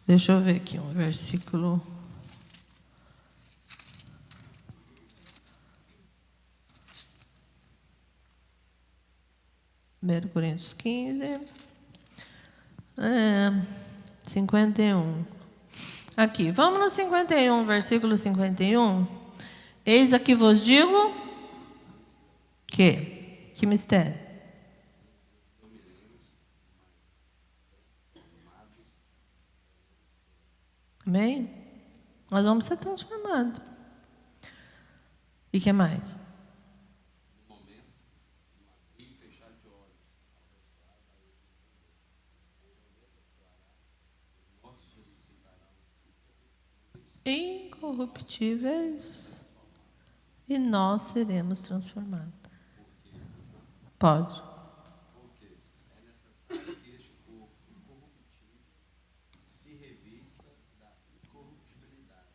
B: Deixa eu ver aqui um versículo. Primeiro Coríntios 15. 51. Aqui, vamos no 51, versículo 51. Eis aqui vos digo que mistério? Amém? Nós vamos ser transformados. E o que mais? Incorruptíveis, e nós seremos transformados. Pode.
A: Porque é necessário que este corpo incorruptível se revista da incorruptibilidade,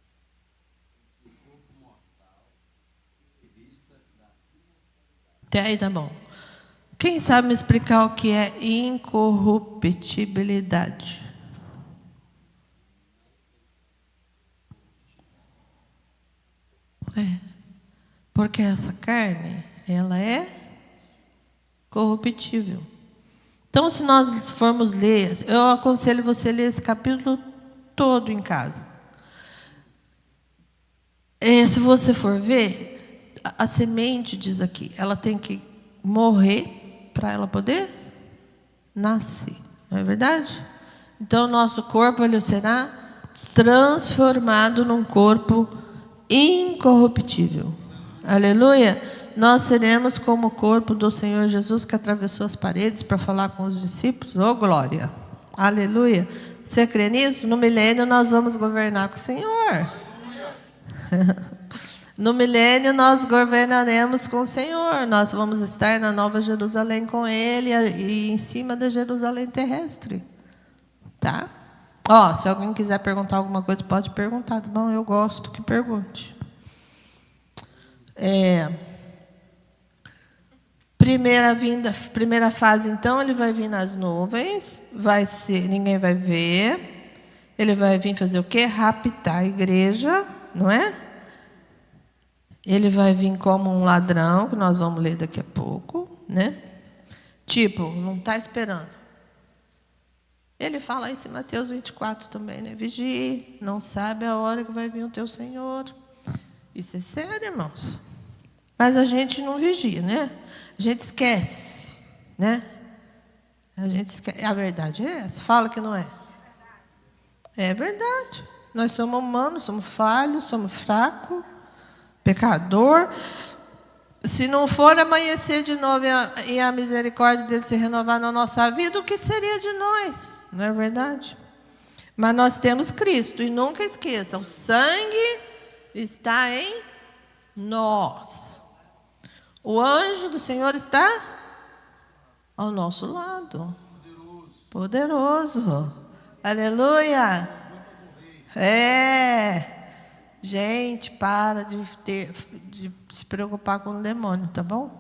A: e o corpo mortal se revista da imortalidade.
B: Até aí tá bom. Quem sabe me explicar o que é incorruptibilidade? Porque essa carne, ela é corruptível. Então, se nós formos ler, eu aconselho você a ler esse capítulo todo em casa. Se você for ver, a semente, diz aqui, ela tem que morrer para ela poder nascer. Não é verdade? Então, o nosso corpo ele será transformado num corpo incorruptível. Aleluia! Nós seremos como o corpo do Senhor Jesus, que atravessou as paredes para falar com os discípulos. Oh, glória! Aleluia! Você crê nisso? No milênio nós vamos governar com o Senhor. No milênio nós governaremos com o Senhor. Nós vamos estar na Nova Jerusalém com Ele e em cima da Jerusalém terrestre. Tá? Se alguém quiser perguntar alguma coisa, pode perguntar, tá bom? Eu gosto que pergunte. Primeira fase, então, ele vai vir nas nuvens, ninguém vai ver. Ele vai vir fazer o quê? Raptar a igreja, não é? Ele vai vir como um ladrão, que nós vamos ler daqui a pouco, Tipo, não está esperando. Ele fala isso em Mateus 24 também, Vigie, não sabe a hora que vai vir o teu Senhor. Isso é sério, irmãos. Mas a gente não vigia, A gente esquece, A gente esquece. A verdade é essa. Fala que não é. É verdade. Nós somos humanos, somos falhos, somos fracos, pecador. Se não for amanhecer de novo e a misericórdia dele se renovar na nossa vida, o que seria de nós? Não é verdade? Mas nós temos Cristo. E nunca esqueça, o sangue está em nós. O anjo do Senhor está ao nosso lado. Poderoso. Aleluia. Gente, para de se preocupar com o demônio, tá bom?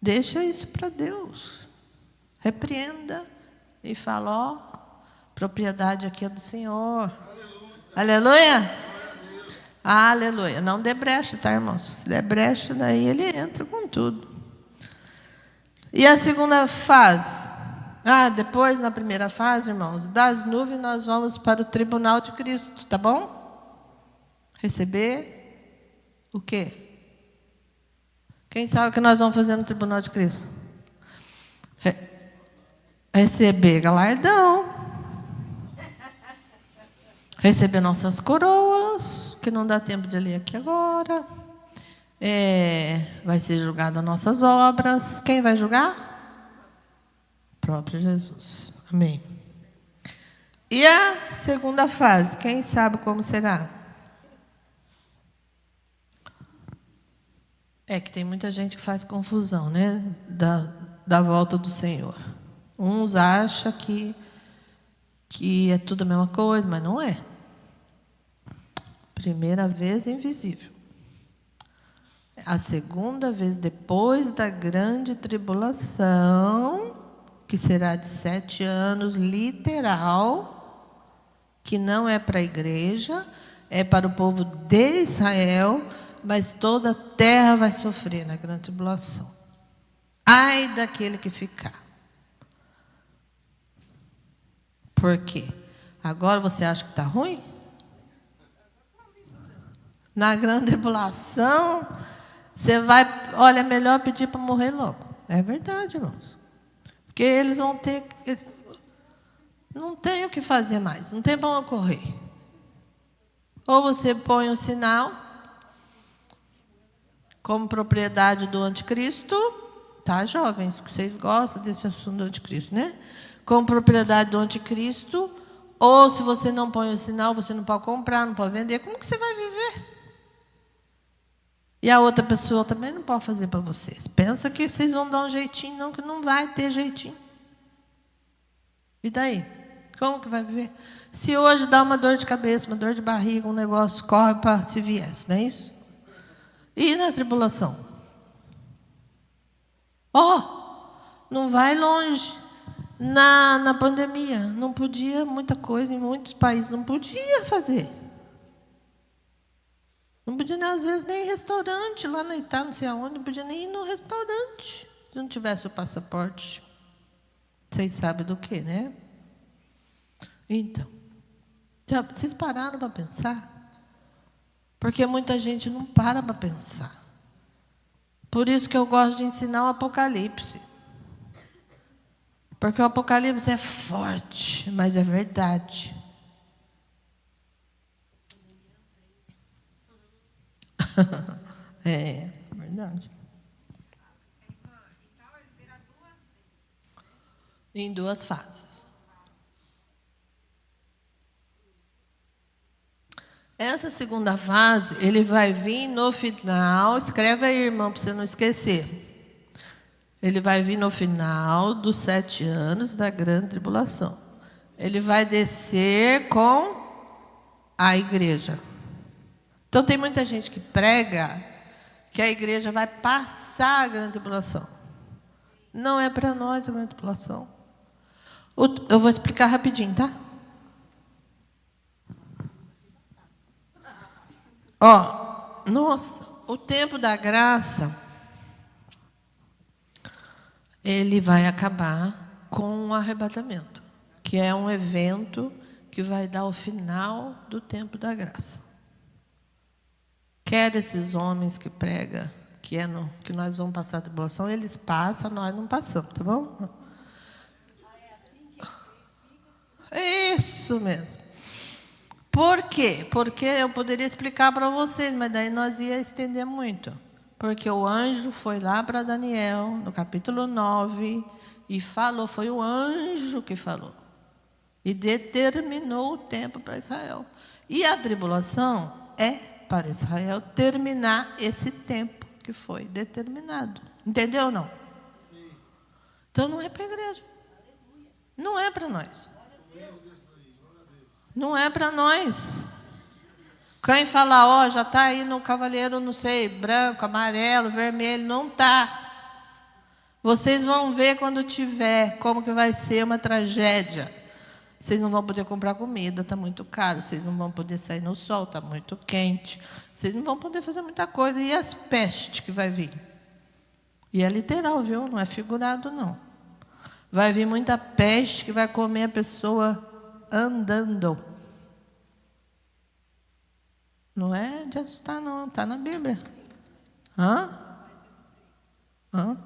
B: Deixa isso para Deus. Repreenda e fala, propriedade aqui é do Senhor. Aleluia. Aleluia. Não dê brecha, tá, irmãos? Se der brecha, daí ele entra com tudo. E a segunda fase? Depois, na primeira fase, irmãos, das nuvens nós vamos para o tribunal de Cristo, tá bom? Receber o quê? Quem sabe o que nós vamos fazer no tribunal de Cristo? Receber galardão. Receber nossas coroas, que não dá tempo de ler aqui agora. Vai ser julgado as nossas obras. Quem vai julgar? O próprio Jesus. Amém. E a segunda fase, quem sabe como será? Que tem muita gente que faz confusão, né? Da volta do Senhor. Uns acham que é tudo a mesma coisa, mas não é. Primeira vez invisível. A segunda vez depois da grande tribulação, que será de 7 anos, literal, que não é para a igreja, é para o povo de Israel, mas toda a terra vai sofrer na grande tribulação. Ai daquele que ficar. Por quê? Agora você acha que está ruim? Na grande tribulação, você vai... Olha, é melhor pedir para morrer logo. É verdade, irmãos. Porque eles vão ter... Não tem o que fazer mais. Não tem para onde correr. Ou você põe um sinal, como propriedade do anticristo, tá, jovens, que vocês gostam desse assunto do anticristo, né? Como propriedade do anticristo, ou se você não põe o sinal, você não pode comprar, não pode vender, como que você vai viver? E a outra pessoa também não pode fazer para vocês. Pensa que vocês vão dar um jeitinho, não, que não vai ter jeitinho. E daí? Como que vai viver? Se hoje dá uma dor de cabeça, uma dor de barriga, um negócio, corre para se viesse, não é isso? E na tribulação? Não vai longe. Na pandemia, não podia, muita coisa em muitos países, não podia fazer. Não podia, às vezes, nem em restaurante, lá na Itália, não sei aonde, não podia nem ir no restaurante, se não tivesse o passaporte. Vocês sabem do que, né? Então, vocês pararam para pensar? Porque muita gente não para para pensar. Por isso que eu gosto de ensinar o Apocalipse. Porque o Apocalipse é forte, mas é verdade. É verdade. Em 2 fases. Essa segunda fase, ele vai vir no final. Escreve aí, irmão, para você não esquecer. Ele vai vir no final dos 7 anos da grande tribulação. Ele vai descer com a igreja. Então, tem muita gente que prega que a igreja vai passar a grande tribulação. Não é para nós a grande tribulação. Eu vou explicar rapidinho, tá? Nossa, o tempo da graça, ele vai acabar com o arrebatamento, que é um evento que vai dar o final do tempo da graça. Quer esses homens que pregam que nós vamos passar a tribulação, eles passam, nós não passamos, tá bom? Isso mesmo. Por quê? Porque eu poderia explicar para vocês, mas daí nós ia estender muito. Porque o anjo foi lá para Daniel, no capítulo 9, e falou, foi o anjo que falou. E determinou o tempo para Israel. E a tribulação é para Israel terminar esse tempo que foi determinado. Entendeu ou não? Então não é para a igreja. Não é para nós. Não é para nós. Quem fala, já está aí no cavaleiro, não sei, branco, amarelo, vermelho, não está. Vocês vão ver quando tiver, como que vai ser uma tragédia. Vocês não vão poder comprar comida, está muito caro. Vocês não vão poder sair no sol, está muito quente. Vocês não vão poder fazer muita coisa. E as pestes que vai vir? E é literal, viu? Não é figurado, não. Vai vir muita peste que vai comer a pessoa andando. Não é de assustar, não. Está na Bíblia. Hã? Hã?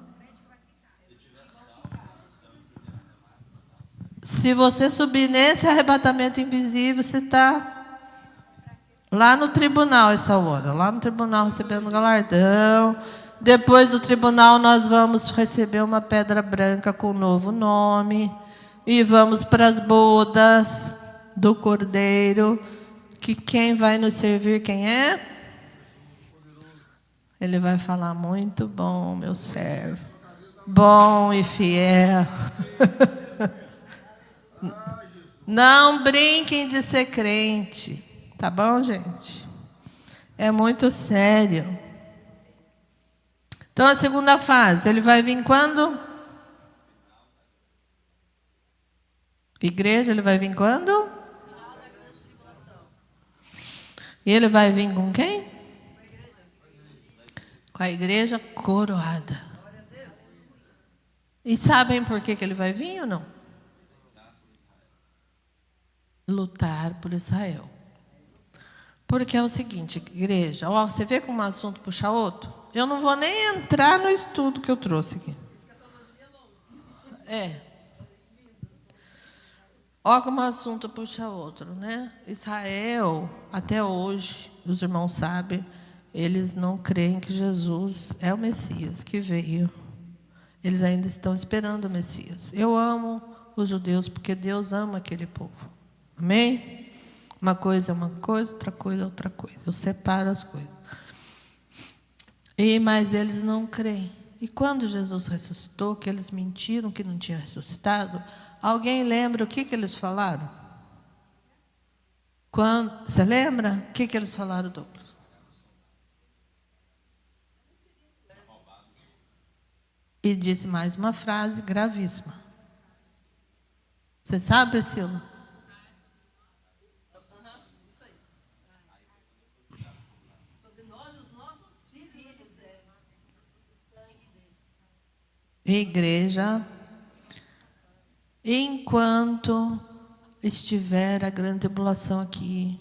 B: Se você subir nesse arrebatamento invisível, você está lá no tribunal essa hora. Lá no tribunal recebendo galardão. Depois do tribunal, nós vamos receber uma pedra branca com um novo nome. E vamos para as bodas do Cordeiro. Que quem vai nos servir, quem é? Ele vai falar, muito bom, meu servo. Bom e fiel. Não brinquem de ser crente. Tá bom, gente? É muito sério. Então, a segunda fase, ele vai vir quando? Igreja, ele vai vir quando? E ele vai vir com quem? Com a igreja coroada. E sabem por que ele vai vir ou não? Lutar por Israel. Porque é o seguinte, igreja, ó, você vê como um assunto puxa outro? Eu não vou nem entrar no estudo que eu trouxe aqui. É. Ó como um assunto puxa outro, né? Israel, até hoje, os irmãos sabem, eles não creem que Jesus é o Messias que veio. Eles ainda estão esperando o Messias. Eu amo os judeus porque Deus ama aquele povo. Amém? Uma coisa é uma coisa, outra coisa é outra coisa. Eu separo as coisas. Mas eles não creem. E quando Jesus ressuscitou, que eles mentiram que não tinha ressuscitado, alguém lembra o que eles falaram? Você lembra? O que eles falaram, Douglas? E disse mais uma frase gravíssima. Você sabe, Priscila? Igreja, enquanto estiver a grande tribulação aqui,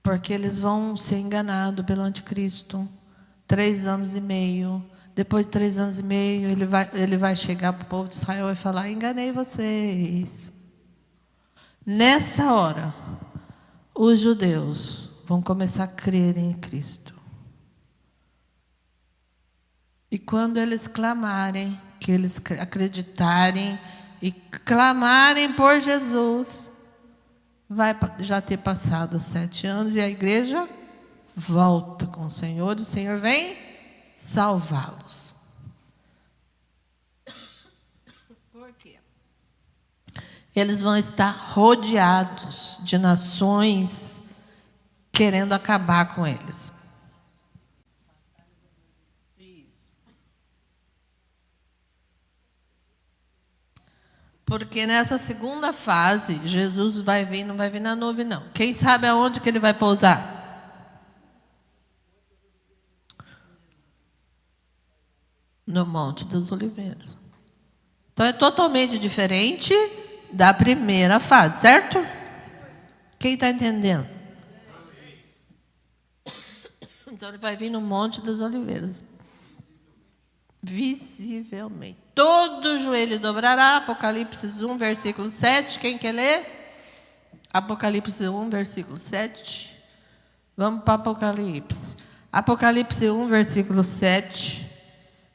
B: porque eles vão ser enganados pelo anticristo, 3 anos e meio. Depois de 3 anos e meio, ele vai chegar para o povo de Israel e falar, enganei vocês. Nessa hora, os judeus vão começar a crer em Cristo. E quando eles clamarem, que eles acreditarem e clamarem por Jesus, vai já ter passado os 7 anos e a igreja volta com o Senhor e o Senhor vem salvá-los. Por quê? Eles vão estar rodeados de nações querendo acabar com eles. Porque nessa segunda fase, Jesus vai vir, não vai vir na nuvem, não. Quem sabe aonde que ele vai pousar? No Monte das Oliveiras. Então é totalmente diferente da primeira fase, certo? Quem está entendendo? Então ele vai vir no Monte das Oliveiras. Visivelmente. Todo joelho dobrará. Apocalipse 1, versículo 7. Quem quer ler? Apocalipse 1, versículo 7. Vamos para Apocalipse. Apocalipse 1, versículo 7.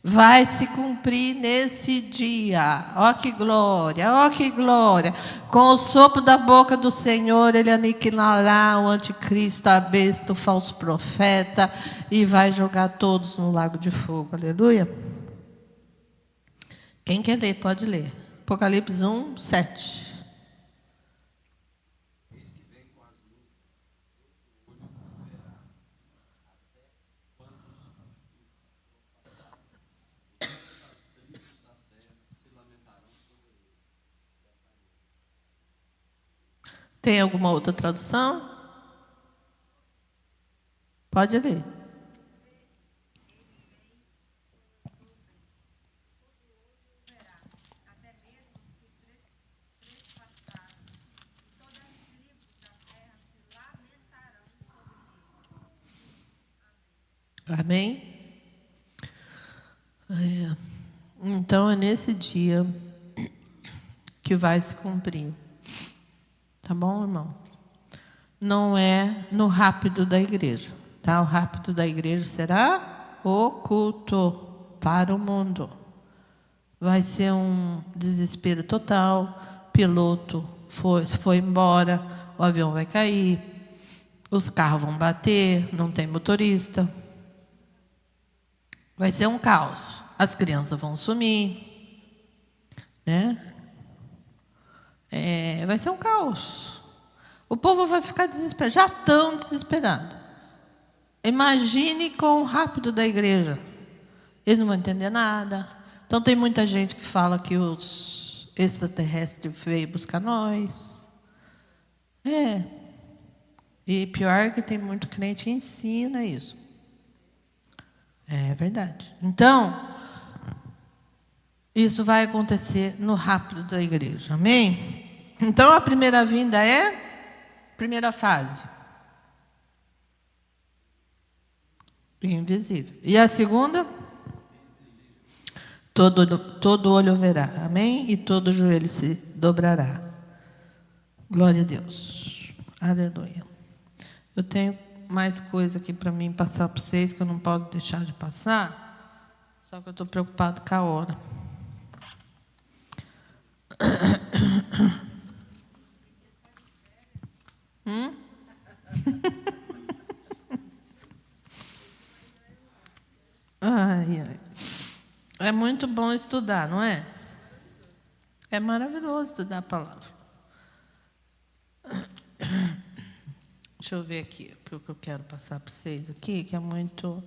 B: Vai se cumprir nesse dia. Ó que glória, ó que glória. Com o sopro da boca do Senhor, ele aniquilará o anticristo, a besta, o falso profeta, e vai jogar todos no lago de fogo. Aleluia. Quem quer ler, pode ler. Apocalipse 1, 7. Tem alguma outra tradução? Pode ler. Amém? Então é nesse dia que vai se cumprir. Tá bom, irmão? Não é no rápido da igreja. Tá? O rápido da igreja será oculto para o mundo. Vai ser um desespero total. Piloto foi embora, o avião vai cair, os carros vão bater, não tem motorista. Vai ser um caos. As crianças vão sumir, né? Vai ser um caos. O povo vai ficar desesperado. Já estão desesperados. Imagine com o rápido da igreja. Eles não vão entender nada. Então tem muita gente que fala que os extraterrestres veio buscar nós. E pior que tem muito crente que ensina isso. É verdade. Então, isso vai acontecer no rápido da igreja. Amém? Então, a primeira vinda é primeira fase. Invisível. E a segunda? Todo olho verá. Amém? E todo joelho se dobrará. Glória a Deus. Aleluia. Eu tenho mais coisa aqui para mim passar para vocês, que eu não posso deixar de passar. Só que eu estou preocupado com a hora. Ai. É muito bom estudar, não é? É maravilhoso estudar a palavra. Deixa eu ver aqui o que eu quero passar para vocês aqui, que é muito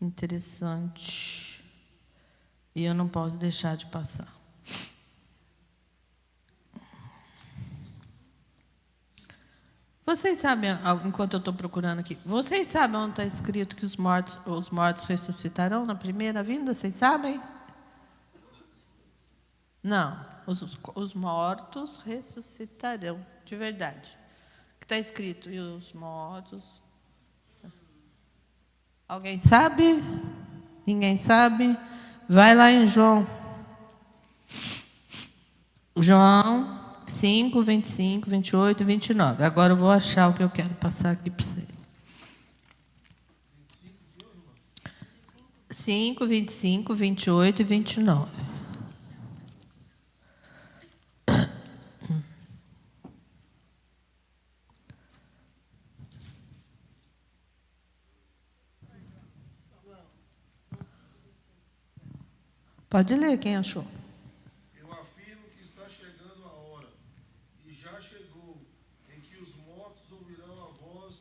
B: interessante. E eu não posso deixar de passar. Vocês sabem, enquanto eu estou procurando aqui, vocês sabem onde está escrito que os mortos ressuscitarão na primeira vinda? Vocês sabem? Não. Os mortos ressuscitarão, de verdade. Está escrito, e os mortos... Alguém sabe? Ninguém sabe? Vai lá em João 5, 25, 28 e 29. Agora eu vou achar o que eu quero passar aqui para você. 5, 25, 28 e 29. Pode ler, quem achou?
D: Eu afirmo que está chegando a hora, e já chegou, em que os mortos ouvirão a voz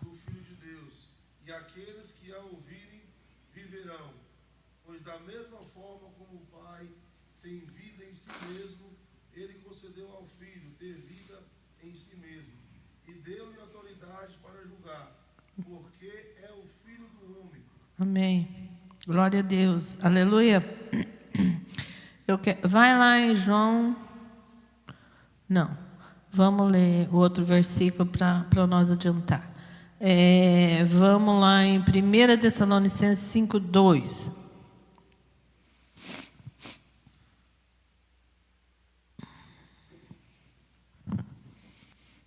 D: do Filho de Deus, e aqueles que a ouvirem viverão. Pois da mesma forma como o Pai tem vida em si mesmo, ele concedeu ao Filho ter vida em si mesmo, e deu-lhe autoridade para julgar, porque é o Filho do homem.
B: Amém. Glória a Deus. Aleluia. Vai lá em João. Não. Vamos ler o outro versículo para nós adiantar. Vamos lá em 1 Tessalonicenses 5, 2.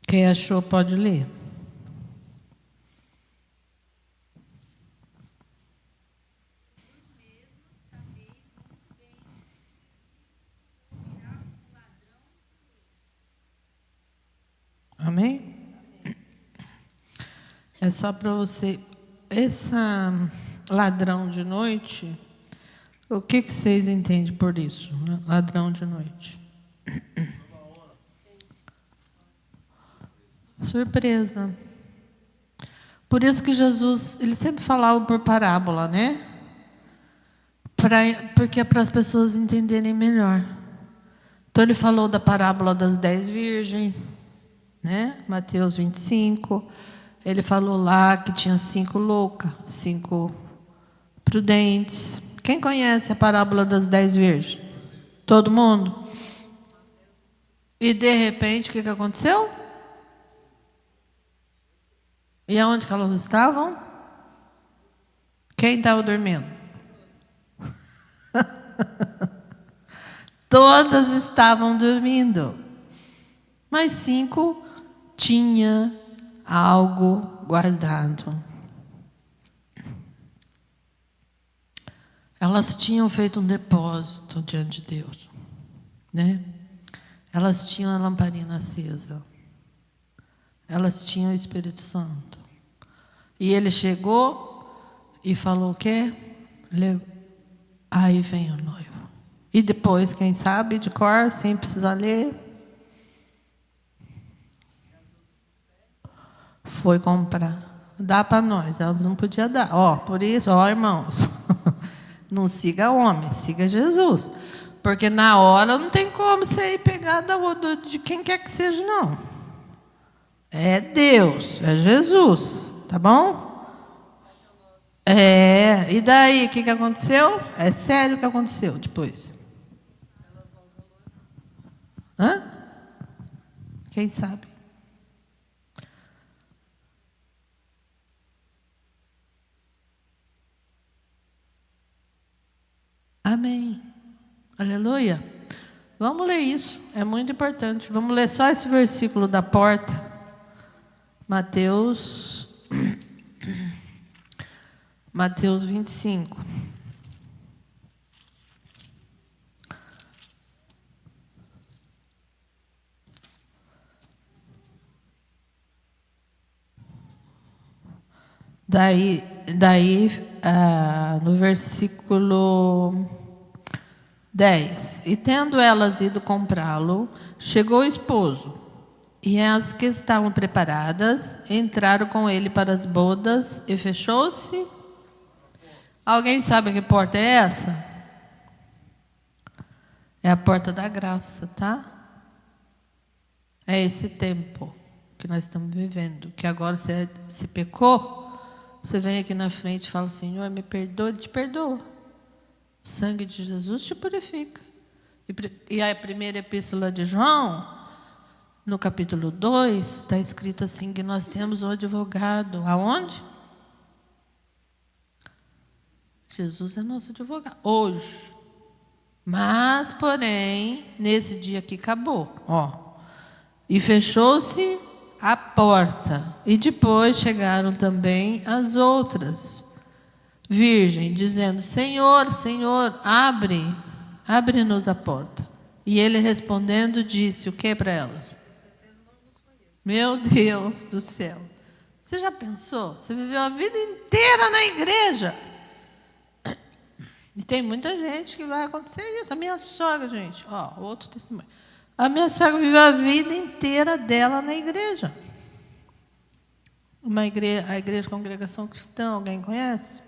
B: Quem achou pode ler. Amém? É só para você... Esse ladrão de noite, o que vocês entendem por isso? Né? Ladrão de noite. Surpresa. Por isso que Jesus, ele sempre falava por parábola, né? Porque é para as pessoas entenderem melhor. Então ele falou da parábola das 10 virgens. né? Mateus 25. Ele falou lá que tinha 5 loucas, 5 prudentes. Quem conhece a parábola das 10 virgens? Todo mundo? E de repente, o que aconteceu? E aonde que elas estavam? Quem estava dormindo? Todas estavam dormindo. Mas 5 tinha algo guardado. Elas tinham feito um depósito diante de Deus, né? Elas tinham a lamparina acesa. Elas tinham o Espírito Santo. E ele chegou e falou o quê? Aí vem o noivo. E depois, quem sabe, de cor, sem precisar ler, foi comprar. Dá para nós. Elas não podiam dar. Ó, por isso, ó, irmãos, não siga homem, siga Jesus. Porque na hora não tem como você ir pegar de quem quer que seja, não. É Deus, é Jesus, tá bom? E daí, o que aconteceu? É sério o que aconteceu depois? Hã? Quem sabe? Amém. Aleluia. Vamos ler isso, é muito importante. Vamos ler só esse versículo da porta. Mateus 25. Daí no versículo 10. E tendo elas ido comprá-lo, chegou o esposo, e as que estavam preparadas entraram com ele para as bodas, e fechou-se. Alguém sabe que porta é essa? É a porta da graça, tá? É esse tempo que nós estamos vivendo, que agora você se pecou, você vem aqui na frente e fala: Senhor, me perdoa, Ele te perdoa. O sangue de Jesus te purifica. E a primeira epístola de João, no capítulo 2, está escrito assim, que nós temos um advogado. Aonde? Jesus é nosso advogado. Hoje. Mas, porém, nesse dia aqui acabou. Ó. E fechou-se a porta. E depois chegaram também as outras virgens, dizendo: Senhor, Senhor, abre-nos a porta. E ele respondendo disse o que para elas? Meu Deus do céu. Você já pensou? Você viveu a vida inteira na igreja. E tem muita gente que vai acontecer isso. A minha sogra, gente, ó, outro testemunho. A minha sogra viveu a vida inteira dela na igreja. A igreja Congregação Cristã, alguém conhece?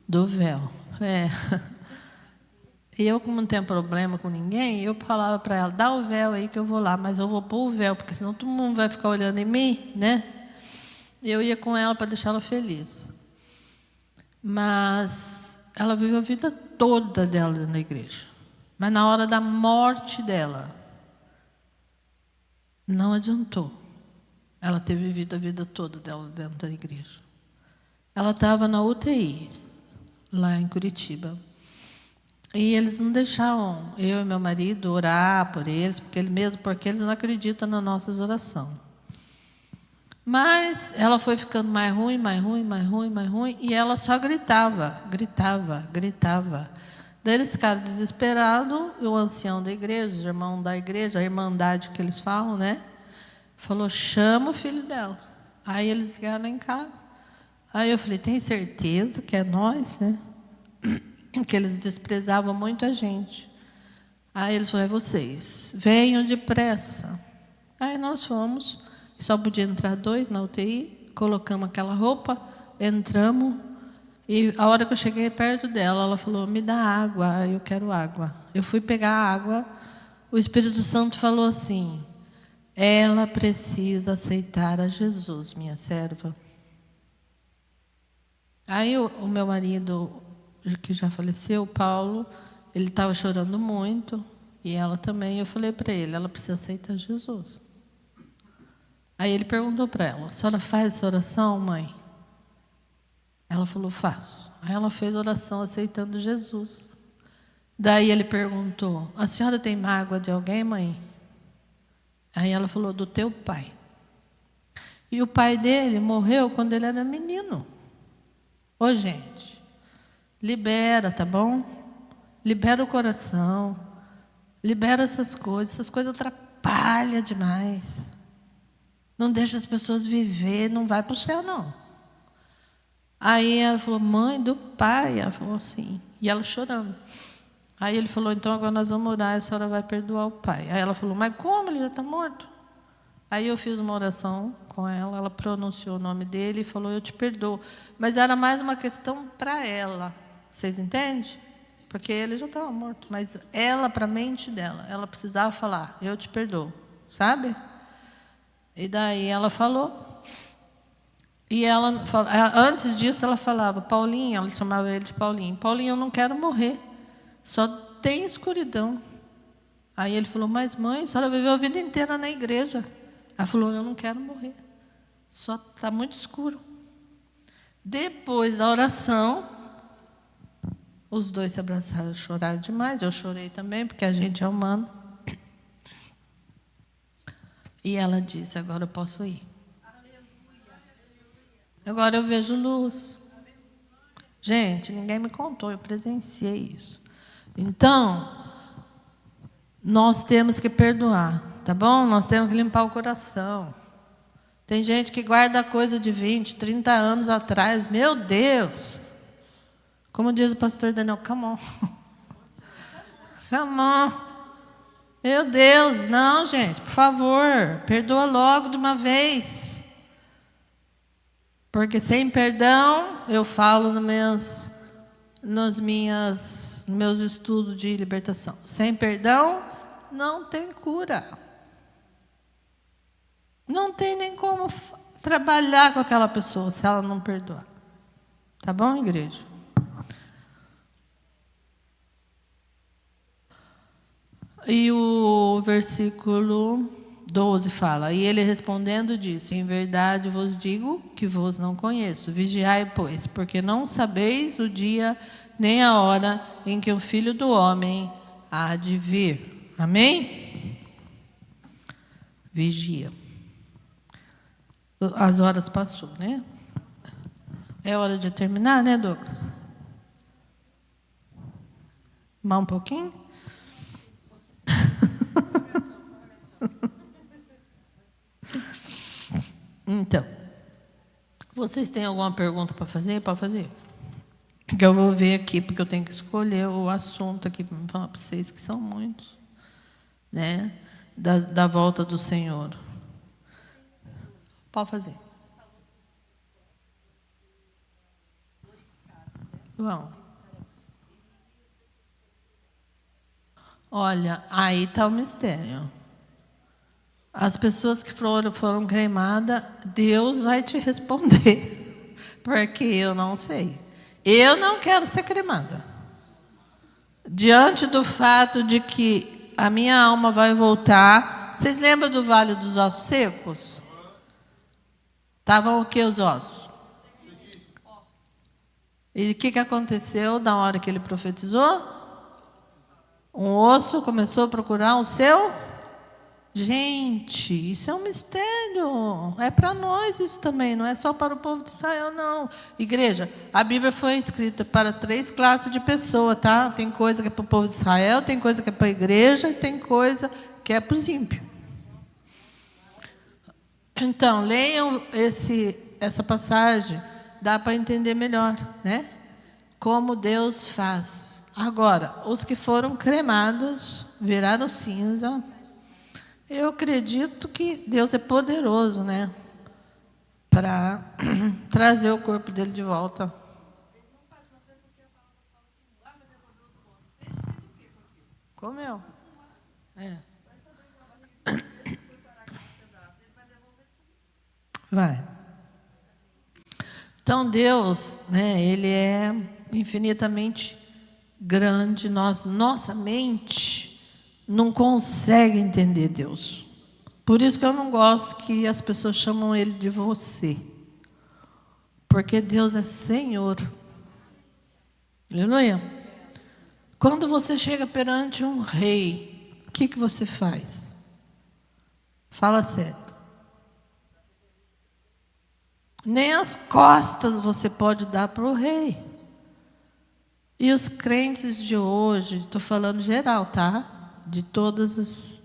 B: Do véu. E eu, como não tenho problema com ninguém, eu falava para ela: dá o véu aí que eu vou lá, mas eu vou pôr o véu, porque senão todo mundo vai ficar olhando em mim, né? E eu ia com ela para deixar ela feliz. Mas ela viveu a vida toda dela na igreja. Mas na hora da morte dela, não adiantou. Ela teve vivido a vida toda dela dentro da igreja. Ela estava na UTI, lá em Curitiba. E eles não deixavam eu e meu marido orar por eles, porque eles não acreditam nas nossas orações. Mas ela foi ficando mais ruim, e ela só gritava. Daí eles ficaram desesperados, e o ancião da igreja, o irmão da igreja, a irmandade que eles falam, né? Falou: chama o filho dela. Aí eles ligaram em casa. Aí eu falei: tem certeza que é nós, né? Que eles desprezavam muito a gente. Aí eles falaram: é vocês, venham depressa. Aí nós fomos. Só podia entrar 2 na UTI, colocamos aquela roupa, entramos, e a hora que eu cheguei perto dela, ela falou: me dá água, eu quero água. Eu fui pegar a água, o Espírito Santo falou assim: ela precisa aceitar a Jesus, minha serva. Aí o meu marido, que já faleceu, o Paulo, ele estava chorando muito, e ela também. Eu falei para ele, ela precisa aceitar Jesus. Aí ele perguntou para ela, a senhora faz essa oração, mãe? Ela falou, faço. Aí ela fez oração aceitando Jesus. Daí ele perguntou, a senhora tem mágoa de alguém, mãe? Aí ela falou, do teu pai. E o pai dele morreu quando ele era menino. Ô, gente, libera, tá bom? Libera o coração. Libera essas coisas atrapalham demais. Não deixa as pessoas viver, não vai para o céu, não. Aí ela falou, mãe do pai? Ela falou, sim. E ela chorando. Aí ele falou, então agora nós vamos orar, a senhora vai perdoar o pai. Aí ela falou, mas como? Ele já está morto. Aí eu fiz uma oração com ela, ela pronunciou o nome dele e falou, eu te perdoo. Mas era mais uma questão para ela. Vocês entendem? Porque ele já estava morto. Mas ela, para a mente dela, ela precisava falar, eu te perdoo. Sabe? E daí ela falou. E ela, antes disso, ela falava, Paulinho, ela chamava ele de Paulinho. Paulinho, eu não quero morrer. Só tem escuridão. Aí ele falou, mas mãe, a senhora viveu a vida inteira na igreja. Ela falou, eu não quero morrer. Só está muito escuro. Depois da oração, os dois se abraçaram, choraram demais. Eu chorei também, porque a gente é humano. E ela disse, agora eu posso ir. Agora eu vejo luz. Gente, ninguém me contou, eu presenciei isso. Então, nós temos que perdoar, tá bom? Nós temos que limpar o coração. Tem gente que guarda coisa de 20, 30 anos atrás. Meu Deus! Como diz o pastor Daniel, come on. Come on. Meu Deus, não, gente, por favor, perdoa logo de uma vez. Porque sem perdão, eu falo nos meus estudos de libertação. Sem perdão, não tem cura. Não tem nem como trabalhar com aquela pessoa se ela não perdoar. Tá bom, igreja? E o versículo 12 fala, e ele respondendo disse, em verdade vos digo que vos não conheço. Vigiai, pois, porque não sabeis o dia nem a hora em que o Filho do Homem há de vir. Amém? Vigia. As horas passou, né? É hora de terminar, né, Douglas? Mais um pouquinho? Então, vocês têm alguma pergunta para fazer? Pode fazer. Que eu vou ver aqui, porque eu tenho que escolher o assunto aqui para falar para vocês, que são muitos, né? Da volta do Senhor. Pode fazer. João. Olha, aí está o mistério. As pessoas que foram cremadas, Deus vai te responder. Porque eu não sei. Eu não quero ser cremada. Diante do fato de que a minha alma vai voltar. Vocês lembram do Vale dos Ossos Secos? Estavam o que os ossos? E o que aconteceu na hora que ele profetizou? Um osso começou a procurar o seu... Gente, isso é um mistério. É para nós isso também, não é só para o povo de Israel, não. Igreja, a Bíblia foi escrita para 3 classes de pessoas, tá? Tem coisa que é para o povo de Israel, tem coisa que é para a igreja e tem coisa que é para os ímpios. Então, leiam essa passagem, dá para entender melhor, né? Como Deus faz. Agora, os que foram cremados, viraram cinza. Eu acredito que Deus é poderoso, né? Para trazer o corpo dele de volta. Comeu. É. Vai. Então, Deus, né, Ele é infinitamente grande. Nossa mente não consegue entender Deus. Por isso que eu não gosto que as pessoas chamam Ele de você. Porque Deus é Senhor. Aleluia. Quando você chega perante um rei, o que você faz? Fala sério. Nem as costas você pode dar para o rei. E os crentes de hoje, estou falando geral, tá? De todas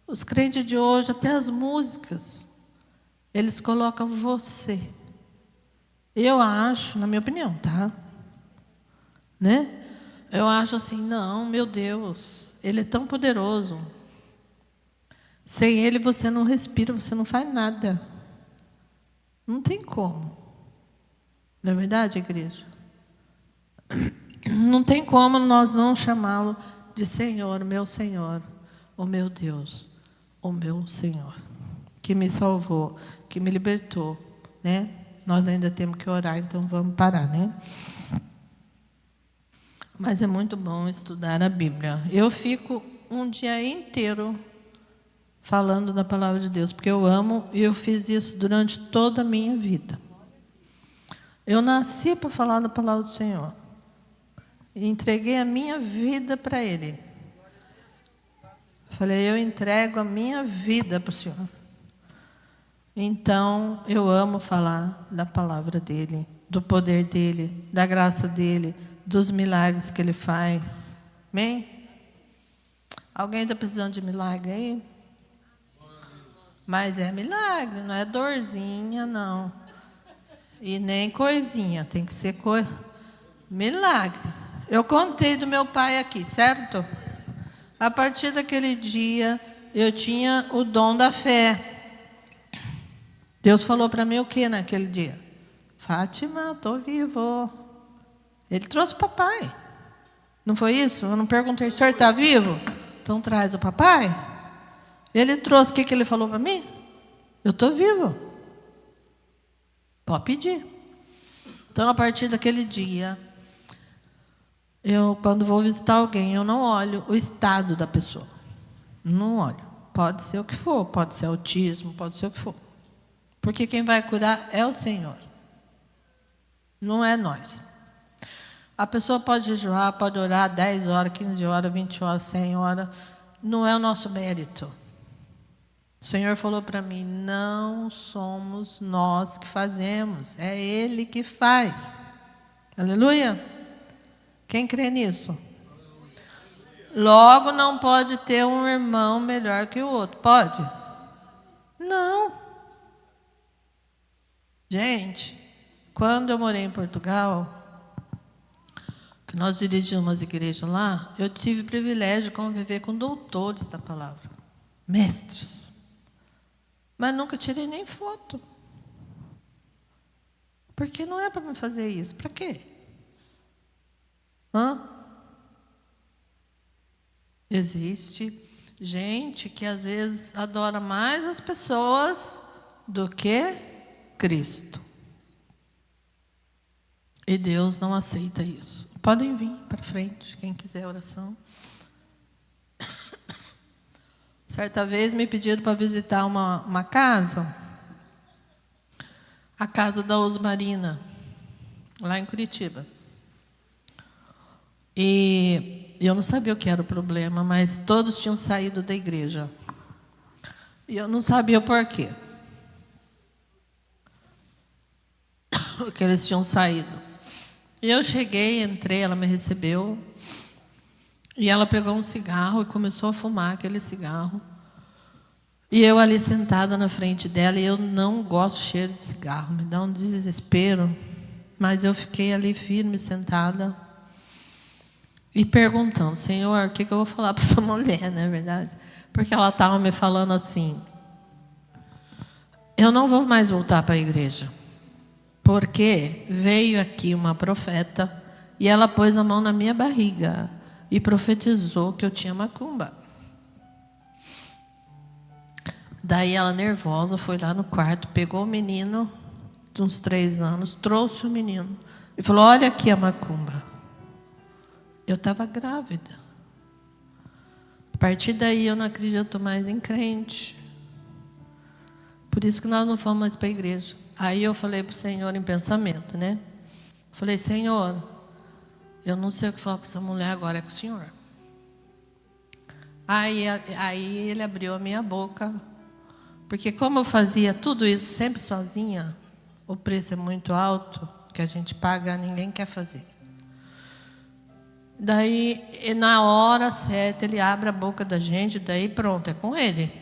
B: os crentes de hoje, até as músicas, eles colocam você. Eu acho, na minha opinião, tá? Né? Eu acho assim, não, meu Deus, Ele é tão poderoso. Sem Ele você não respira, você não faz nada. Não tem como. Não é verdade, igreja? Não tem como nós não chamá-lo de Senhor, o meu Deus, o meu Senhor, que me salvou, que me libertou, né? Nós ainda temos que orar, então vamos parar, né? Mas é muito bom estudar a Bíblia. Eu fico um dia inteiro falando da palavra de Deus, porque eu amo e eu fiz isso durante toda a minha vida. Eu nasci para falar da palavra do Senhor. E entreguei a minha vida para Ele. Falei, eu entrego a minha vida para o Senhor. Então, eu amo falar da palavra dEle, do poder dEle, da graça dEle, dos milagres que Ele faz. Amém? Alguém está precisando de milagre aí? Mas é milagre, não é dorzinha, não. E nem coisinha, tem que ser milagre. Eu contei do meu pai aqui, certo? A partir daquele dia, eu tinha o dom da fé. Deus falou para mim o que naquele dia? Fátima, estou vivo. Ele trouxe o papai. Não foi isso? Eu não perguntei, o senhor está vivo? Então traz o papai. Ele trouxe, o que ele falou para mim? Eu estou vivo. Pode pedir. Então, a partir daquele dia, quando vou visitar alguém, eu não olho o estado da pessoa. Não olho. Pode ser o que for, pode ser autismo, pode ser o que for. Porque quem vai curar é o Senhor. Não é nós. A pessoa pode jejuar, pode orar 10 horas, 15 horas, 20 horas, 100 horas. Não é o nosso mérito. O Senhor falou para mim, não somos nós que fazemos, é Ele que faz. Aleluia? Quem crê nisso? Logo, não pode ter um irmão melhor que o outro. Pode? Não. Gente, quando eu morei em Portugal, que nós dirigimos umas igrejas lá, eu tive o privilégio de conviver com doutores da palavra, mestres. Mas nunca tirei nem foto. Porque não é para me fazer isso. Para quê? Existe gente que às vezes adora mais as pessoas do que Cristo. E Deus não aceita isso. Podem vir para frente, quem quiser oração. Certa vez me pediram para visitar uma casa, a casa da Osmarina, lá em Curitiba. E eu não sabia o que era o problema, mas todos tinham saído da igreja. E eu não sabia o porquê. Que eles tinham saído. E eu cheguei, entrei, ela me recebeu. E ela pegou um cigarro e começou a fumar aquele cigarro. E eu ali sentada na frente dela, e eu não gosto de cheiro de cigarro, me dá um desespero. Mas eu fiquei ali firme, sentada, e perguntando, Senhor, o que eu vou falar para essa mulher, não é verdade? Porque ela estava me falando assim, eu não vou mais voltar para a igreja, porque veio aqui uma profeta, e ela pôs a mão na minha barriga, e profetizou que eu tinha macumba. Daí ela, nervosa, foi lá no quarto, pegou o menino de uns 3 anos, trouxe o menino e falou: olha aqui a macumba. Eu estava grávida. A partir daí eu não acredito mais em crente. Por isso que nós não fomos mais para a igreja. Aí eu falei para o Senhor em pensamento, né? Falei: Senhor, eu não sei o que falar para essa mulher agora, é com o Senhor. Aí ele abriu a minha boca, porque como eu fazia tudo isso sempre sozinha, o preço é muito alto, que a gente paga, ninguém quer fazer. Daí, na hora certa, ele abre a boca da gente, daí pronto, é com ele.